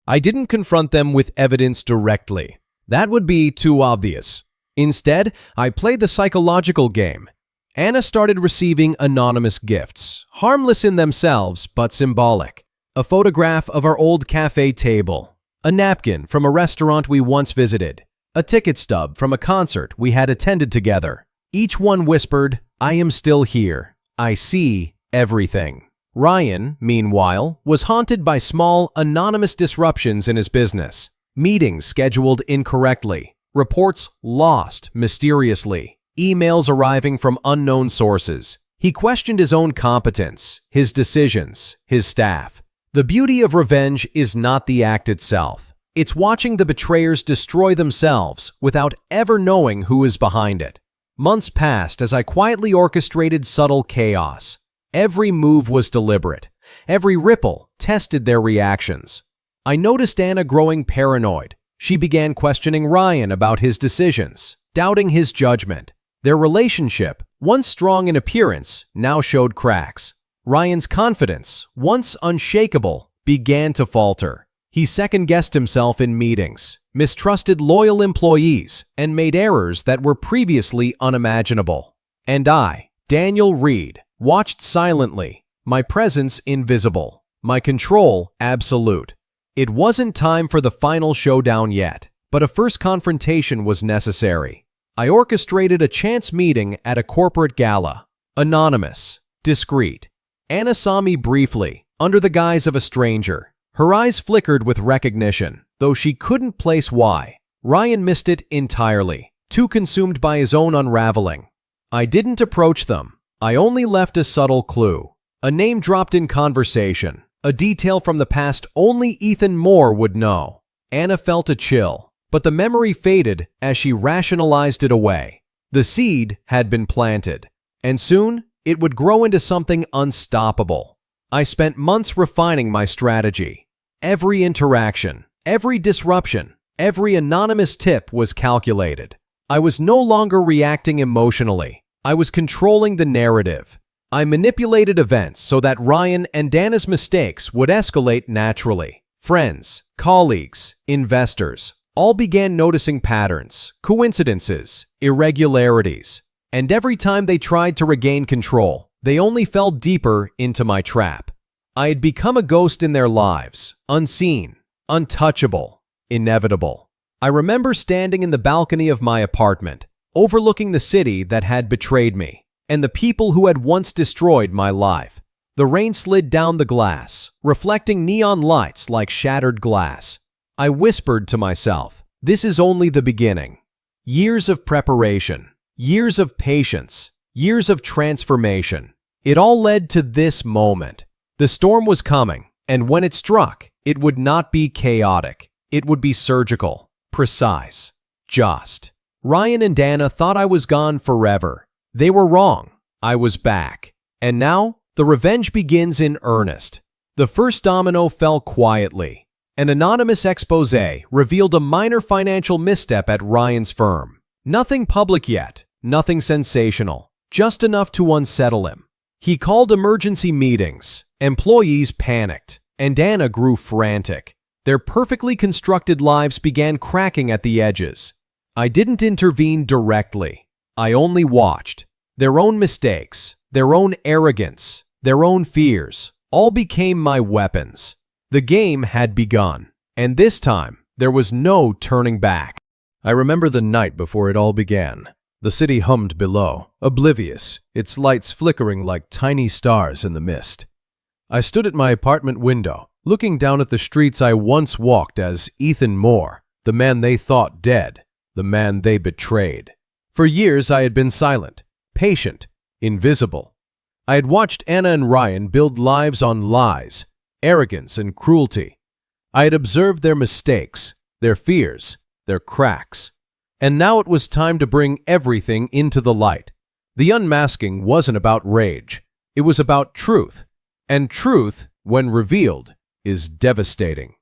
I didn't confront them with evidence directly. That would be too obvious. Instead, I played the psychological game. Anna started receiving anonymous gifts, harmless in themselves but symbolic. A photograph of our old cafe table, a napkin from a restaurant we once visited, a ticket stub from a concert we had attended together. Each one whispered, "I am still here. I see everything." Ryan, meanwhile, was haunted by small, anonymous disruptions in his business. Meetings scheduled incorrectly, reports lost mysteriously, emails arriving from unknown sources. He questioned his own competence, his decisions, his staff. The beauty of revenge is not the act itself. It's watching the betrayers destroy themselves without ever knowing who is behind it. Months passed as I quietly orchestrated subtle chaos. Every move was deliberate. Every ripple tested their reactions. I noticed Anna growing paranoid. She began questioning Ryan about his decisions, doubting his judgment. Their relationship, once strong in appearance, now showed cracks. Ryan's confidence, once unshakable, began to falter. He second-guessed himself in meetings, mistrusted loyal employees, and made errors that were previously unimaginable. And I, Daniel Reed, watched silently, my presence invisible, my control absolute. It wasn't time for the final showdown yet, but a first confrontation was necessary. I orchestrated a chance meeting at a corporate gala. Anonymous, discreet. Anna saw me briefly, under the guise of a stranger. Her eyes flickered with recognition, though she couldn't place why. Ryan missed it entirely, too consumed by his own unraveling. I didn't approach them. I only left a subtle clue. A name dropped in conversation, a detail from the past only Ethan Moore would know. Anna felt a chill, but the memory faded as she rationalized it away. The seed had been planted, and soon it would grow into something unstoppable. I spent months refining my strategy. Every interaction, every disruption, every anonymous tip was calculated. I was no longer reacting emotionally. I was controlling the narrative. I manipulated events so that Ryan and Anna's mistakes would escalate naturally. Friends, colleagues, investors, all began noticing patterns, coincidences, irregularities. And every time they tried to regain control, they only fell deeper into my trap. I had become a ghost in their lives, unseen, untouchable, inevitable. I remember standing in the balcony of my apartment, overlooking the city that had betrayed me, and the people who had once destroyed my life. The rain slid down the glass, reflecting neon lights like shattered glass. I whispered to myself, "This is only the beginning." Years of preparation, years of patience, years of transformation. It all led to this moment. The storm was coming, and when it struck, it would not be chaotic. It would be surgical, precise, just. Ryan and Anna thought I was gone forever. They were wrong. I was back. And now, the revenge begins in earnest. The first domino fell quietly. An anonymous expose revealed a minor financial misstep at Ryan's firm. Nothing public yet, nothing sensational, just enough to unsettle him. He called emergency meetings. Employees panicked, and Anna grew frantic. Their perfectly constructed lives began cracking at the edges. I didn't intervene directly. I only watched. Their own mistakes, their own arrogance, their own fears, all became my weapons. The game had begun, and this time, There was no turning back. I remember the night before it all began. The city hummed below, oblivious, its lights flickering like tiny stars in the mist. I stood at my apartment window, looking down at the streets I once walked as Ethan Moore, the man they thought dead, the man they betrayed. For years I had been silent, patient, invisible. I had watched Anna and Ryan build lives on lies, arrogance, and cruelty. I had observed their mistakes, their fears, their cracks. And now it was time to bring everything into the light. The unmasking wasn't about rage. It was about truth. And truth, when revealed, is devastating.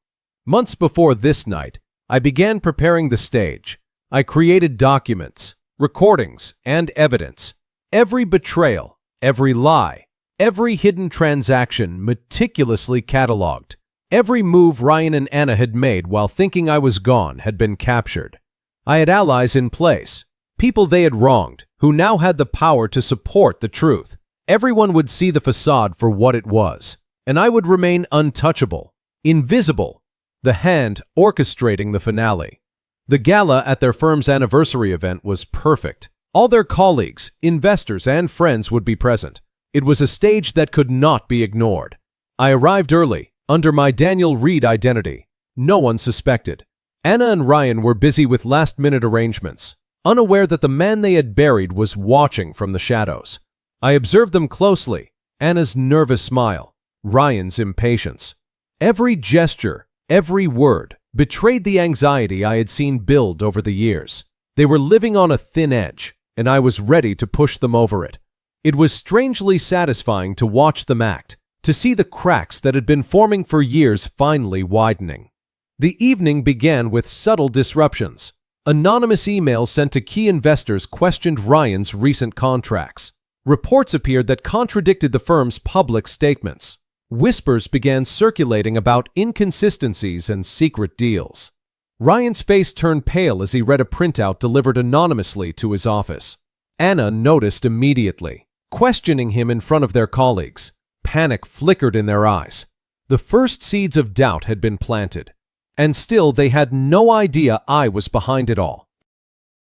Months before this night, I began preparing the stage. I created documents, recordings, and evidence. Every betrayal, every lie, every hidden transaction meticulously cataloged. Every move Ryan and Anna had made while thinking I was gone had been captured. I had allies in place, people they had wronged, who now had the power to support the truth. Everyone would see the facade for what it was, and I would remain untouchable, invisible, the hand orchestrating the finale. The gala at their firm's anniversary event was perfect. All their colleagues, investors, and friends would be present. It was a stage that could not be ignored. I arrived early, under my Daniel Reed identity. No one suspected. Anna and Ryan were busy with last-minute arrangements, unaware that the man they had buried was watching from the shadows. I observed them closely, Anna's nervous smile, Ryan's impatience. Every gesture, every word, betrayed the anxiety I had seen build over the years. They were living on a thin edge, and I was ready to push them over it. It was strangely satisfying to watch them act, to see the cracks that had been forming for years finally widening. The evening began with subtle disruptions. Anonymous emails sent to key investors questioned Ryan's recent contracts. Reports appeared that contradicted the firm's public statements. Whispers began circulating about inconsistencies and secret deals. Ryan's face turned pale as he read a printout delivered anonymously to his office. Anna noticed immediately, questioning him in front of their colleagues. Panic flickered in their eyes. The first seeds of doubt had been planted. And still they had no idea I was behind it all.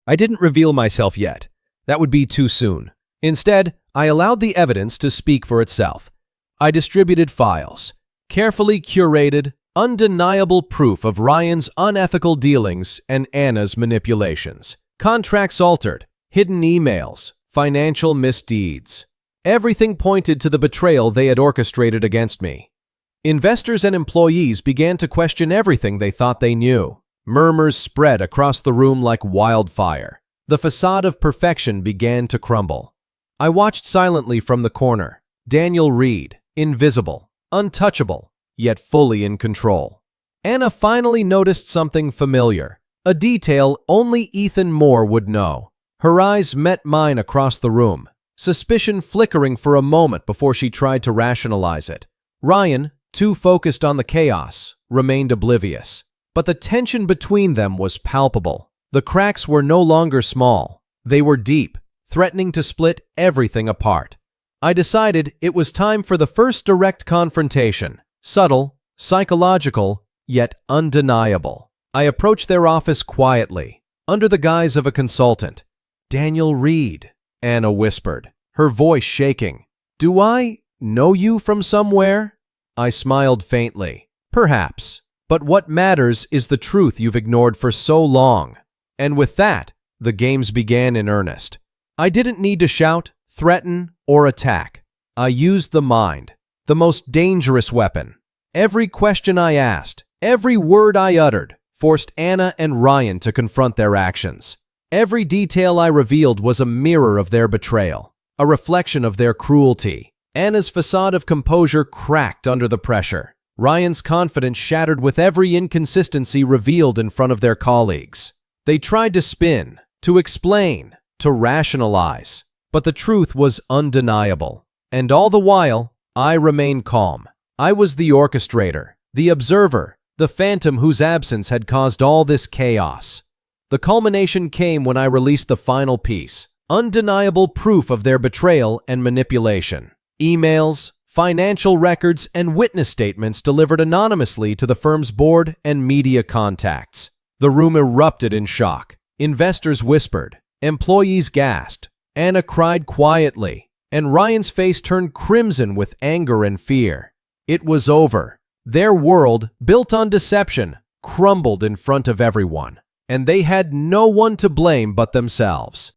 I didn't reveal myself yet. That would be too soon. Instead, I allowed the evidence to speak for itself. I distributed files, carefully curated, undeniable proof of Ryan's unethical dealings and Anna's manipulations. Contracts altered, hidden emails, financial misdeeds. Everything pointed to the betrayal they had orchestrated against me. Investors and employees began to question everything they thought they knew. Murmurs spread across the room like wildfire. The facade of perfection began to crumble. I watched silently from the corner. Daniel Reed, invisible, untouchable, yet fully in control. Anna finally noticed something familiar, a detail only Ethan Moore would know. Her eyes met mine across the room, suspicion flickering for a moment before she tried to rationalize it. Ryan, too focused on the chaos, remained oblivious. But the tension between them was palpable. The cracks were no longer small. They were deep, threatening to split everything apart. I decided it was time for the first direct confrontation. Subtle, psychological, yet undeniable. I approached their office quietly, under the guise of a consultant. "Daniel Reed," Anna whispered, her voice shaking. "Do I know you from somewhere?" I smiled faintly. "Perhaps. But what matters is the truth you've ignored for so long." And with that, the games began in earnest. I didn't need to shout, threaten, or attack. I used the mind, the most dangerous weapon. Every question I asked, every word I uttered, forced Anna and Ryan to confront their actions. Every detail I revealed was a mirror of their betrayal, a reflection of their cruelty. Anna's facade of composure cracked under the pressure. Ryan's confidence shattered with every inconsistency revealed in front of their colleagues. They tried to spin, to explain, to rationalize, but the truth was undeniable. And all the while, I remained calm. I was the orchestrator, the observer, the phantom whose absence had caused all this chaos. The culmination came when I released the final piece, undeniable proof of their betrayal and manipulation. Emails, financial records, and witness statements delivered anonymously to the firm's board and media contacts. The room erupted in shock. Investors whispered, employees gasped, Anna cried quietly, and Ryan's face turned crimson with anger and fear. It was over. Their world, built on deception, crumbled in front of everyone, and they had no one to blame but themselves.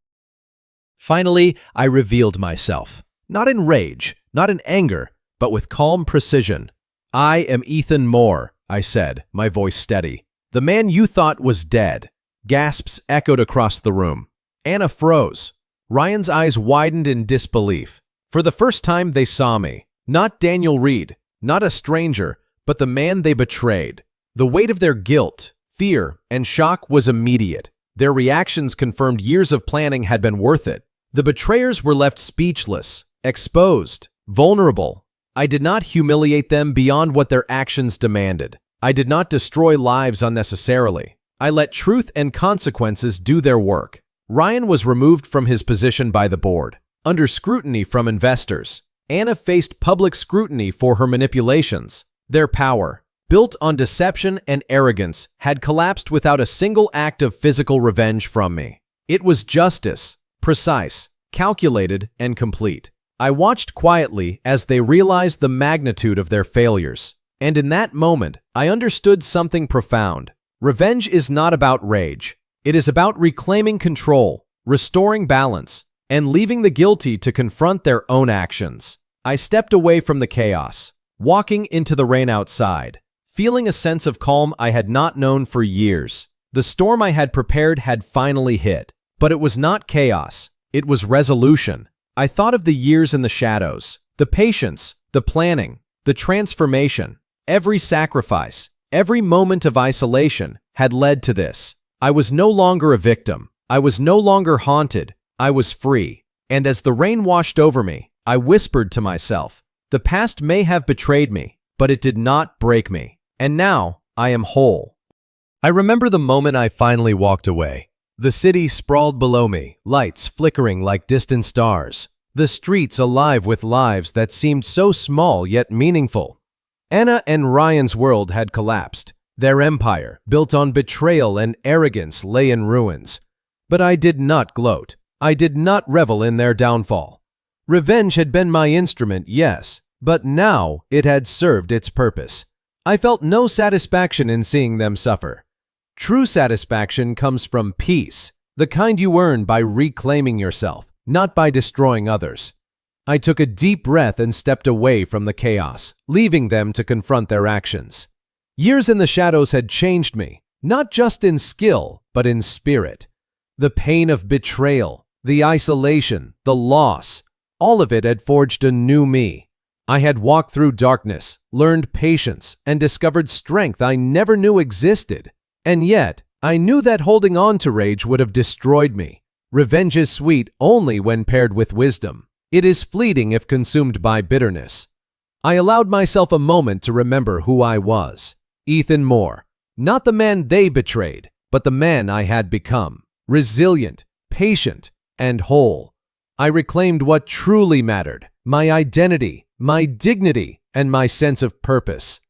Finally, I revealed myself. Not in rage, not in anger, but with calm precision. I am Ethan Moore, I said, my voice steady. The man you thought was dead. Gasps echoed across the room. Anna froze. Ryan's eyes widened in disbelief. For the first time, they saw me. Not Daniel Reed, not a stranger, but the man they betrayed. The weight of their guilt, fear, and shock was immediate. Their reactions confirmed years of planning had been worth it. The betrayers were left speechless, exposed, vulnerable. I did not humiliate them beyond what their actions demanded. I did not destroy lives unnecessarily. I let truth and consequences do their work. Ryan was removed from his position by the board, under scrutiny from investors. Anna faced public scrutiny for her manipulations. Their power, built on deception and arrogance, had collapsed without a single act of physical revenge from me. It was justice, precise, calculated, and complete. I watched quietly as they realized the magnitude of their failures. And in that moment, I understood something profound. Revenge is not about rage. It is about reclaiming control, restoring balance, and leaving the guilty to confront their own actions. I stepped away from the chaos, walking into the rain outside, feeling a sense of calm I had not known for years. The storm I had prepared had finally hit, but it was not chaos. It was resolution. I thought of the years in the shadows, the patience, the planning, the transformation. Every sacrifice, every moment of isolation had led to this. I was no longer a victim. I was no longer haunted. I was free. And as the rain washed over me, I whispered to myself, the past may have betrayed me, but it did not break me. And now I am whole. I remember the moment I finally walked away. The city sprawled below me, lights flickering like distant stars. The streets alive with lives that seemed so small yet meaningful. Anna and Ryan's world had collapsed. Their empire, built on betrayal and arrogance, lay in ruins. But I did not gloat. I did not revel in their downfall. Revenge had been my instrument, yes, but now it had served its purpose. I felt no satisfaction in seeing them suffer. True satisfaction comes from peace, the kind you earn by reclaiming yourself, not by destroying others. I took a deep breath and stepped away from the chaos, leaving them to confront their actions. Years in the shadows had changed me, not just in skill, but in spirit. The pain of betrayal, the isolation, the loss, all of it had forged a new me. I had walked through darkness, learned patience, and discovered strength I never knew existed. And yet, I knew that holding on to rage would have destroyed me. Revenge is sweet only when paired with wisdom. It is fleeting if consumed by bitterness. I allowed myself a moment to remember who I was. Ethan Moore, not the man they betrayed, but the man I had become. Resilient, patient, and whole. I reclaimed what truly mattered, my identity, my dignity, and my sense of purpose.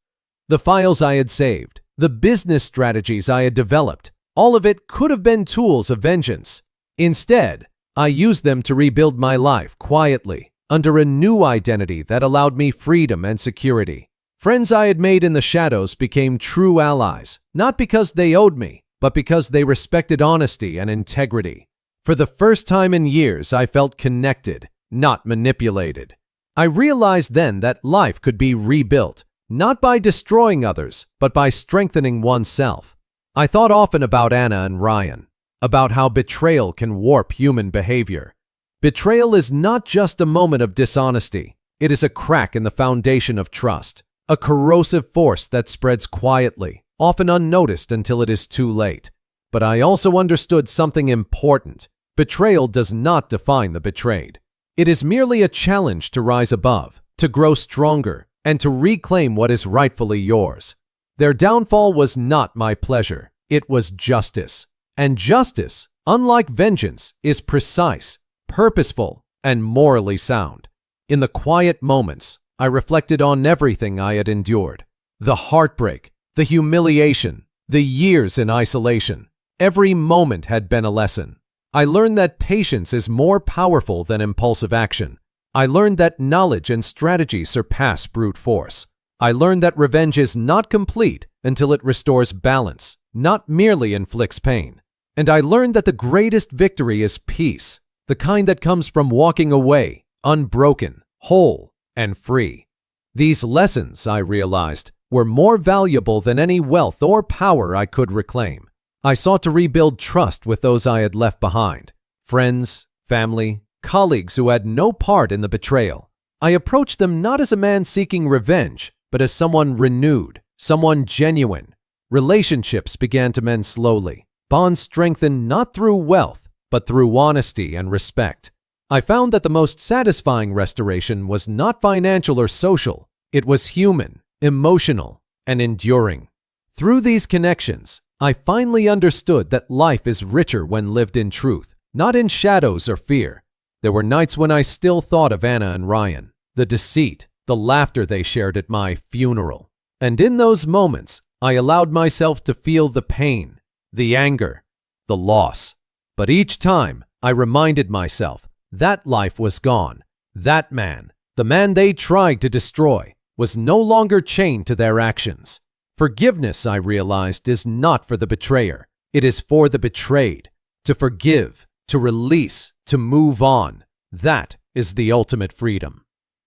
The files I had saved, the business strategies I had developed, all of it could have been tools of vengeance. Instead, I used them to rebuild my life quietly, under a new identity that allowed me freedom and security. Friends I had made in the shadows became true allies, not because they owed me, but because they respected honesty and integrity. For the first time in years, I felt connected, not manipulated. I realized then that life could be rebuilt, not by destroying others, but by strengthening oneself. I thought often about Anna and Ryan, about how betrayal can warp human behavior. Betrayal is not just a moment of dishonesty. It is a crack in the foundation of trust, a corrosive force that spreads quietly, often unnoticed until it is too late. But I also understood something important. Betrayal does not define the betrayed. It is merely a challenge to rise above, to grow stronger, and to reclaim what is rightfully yours. Their downfall was not my pleasure. It was justice. And justice, unlike vengeance, is precise, purposeful, and morally sound. In the quiet moments, I reflected on everything I had endured. The heartbreak, the humiliation, the years in isolation. Every moment had been a lesson. I learned that patience is more powerful than impulsive action. I learned that knowledge and strategy surpass brute force. I learned that revenge is not complete until it restores balance, not merely inflicts pain. And I learned that the greatest victory is peace, the kind that comes from walking away, unbroken, whole, and free. These lessons, I realized, were more valuable than any wealth or power I could reclaim. I sought to rebuild trust with those I had left behind, friends, family, colleagues who had no part in the betrayal. I approached them not as a man seeking revenge, but as someone renewed, someone genuine. Relationships began to mend slowly. Bonds strengthened not through wealth, but through honesty and respect. I found that the most satisfying restoration was not financial or social. It was human, emotional, and enduring. Through these connections, I finally understood that life is richer when lived in truth, not in shadows or fear. There were nights when I still thought of Anna and Ryan, the deceit, the laughter they shared at my funeral. And in those moments, I allowed myself to feel the pain, the anger, the loss. But each time, I reminded myself that life was gone. That man, the man they tried to destroy, was no longer chained to their actions. Forgiveness, I realized, is not for the betrayer. It is for the betrayed. To forgive, to release, to move on. That is the ultimate freedom.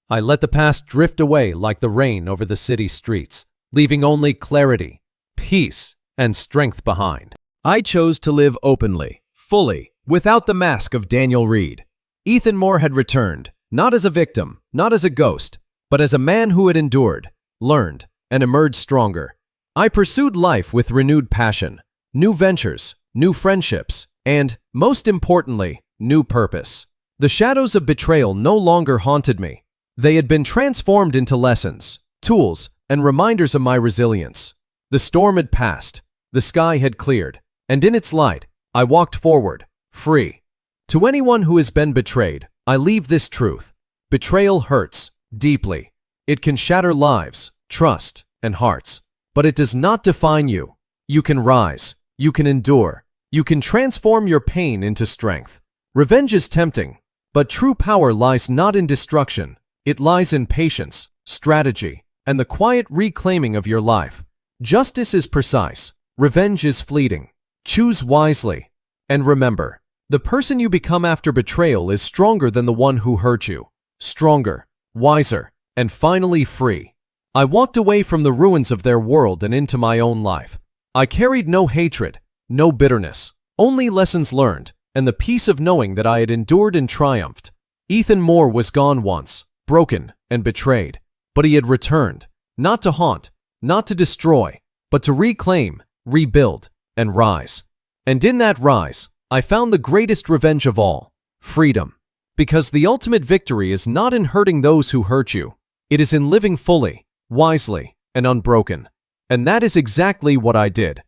I let the past drift away like the rain over the city streets, leaving only clarity, peace, and strength behind. I chose to live openly, fully, without the mask of Daniel Reed. Ethan Moore had returned, not as a victim, not as a ghost, but as a man who had endured, learned, and emerged stronger. I pursued life with renewed passion, new ventures, new friendships, and, most importantly, new purpose. The shadows of betrayal no longer haunted me. They had been transformed into lessons, tools, and reminders of my resilience. The storm had passed, the sky had cleared, and in its light, I walked forward, free. To anyone who has been betrayed, I leave this truth. Betrayal hurts, deeply. It can shatter lives, trust, and hearts. But it does not define you. You can rise. You can endure. You can transform your pain into strength. Revenge is tempting, but true power lies not in destruction. It lies in patience, strategy, and the quiet reclaiming of your life. Justice is precise. Revenge is fleeting. Choose wisely. And remember, the person you become after betrayal is stronger than the one who hurt you. Stronger, wiser, and finally free. I walked away from the ruins of their world and into my own life. I carried no hatred, no bitterness, only lessons learned, and the peace of knowing that I had endured and triumphed. Ethan Moore was gone once, broken and betrayed, but he had returned, not to haunt, not to destroy, but to reclaim, rebuild, and rise. And in that rise, I found the greatest revenge of all, freedom. Because the ultimate victory is not in hurting those who hurt you. It is in living fully, wisely, and unbroken. And that is exactly what I did.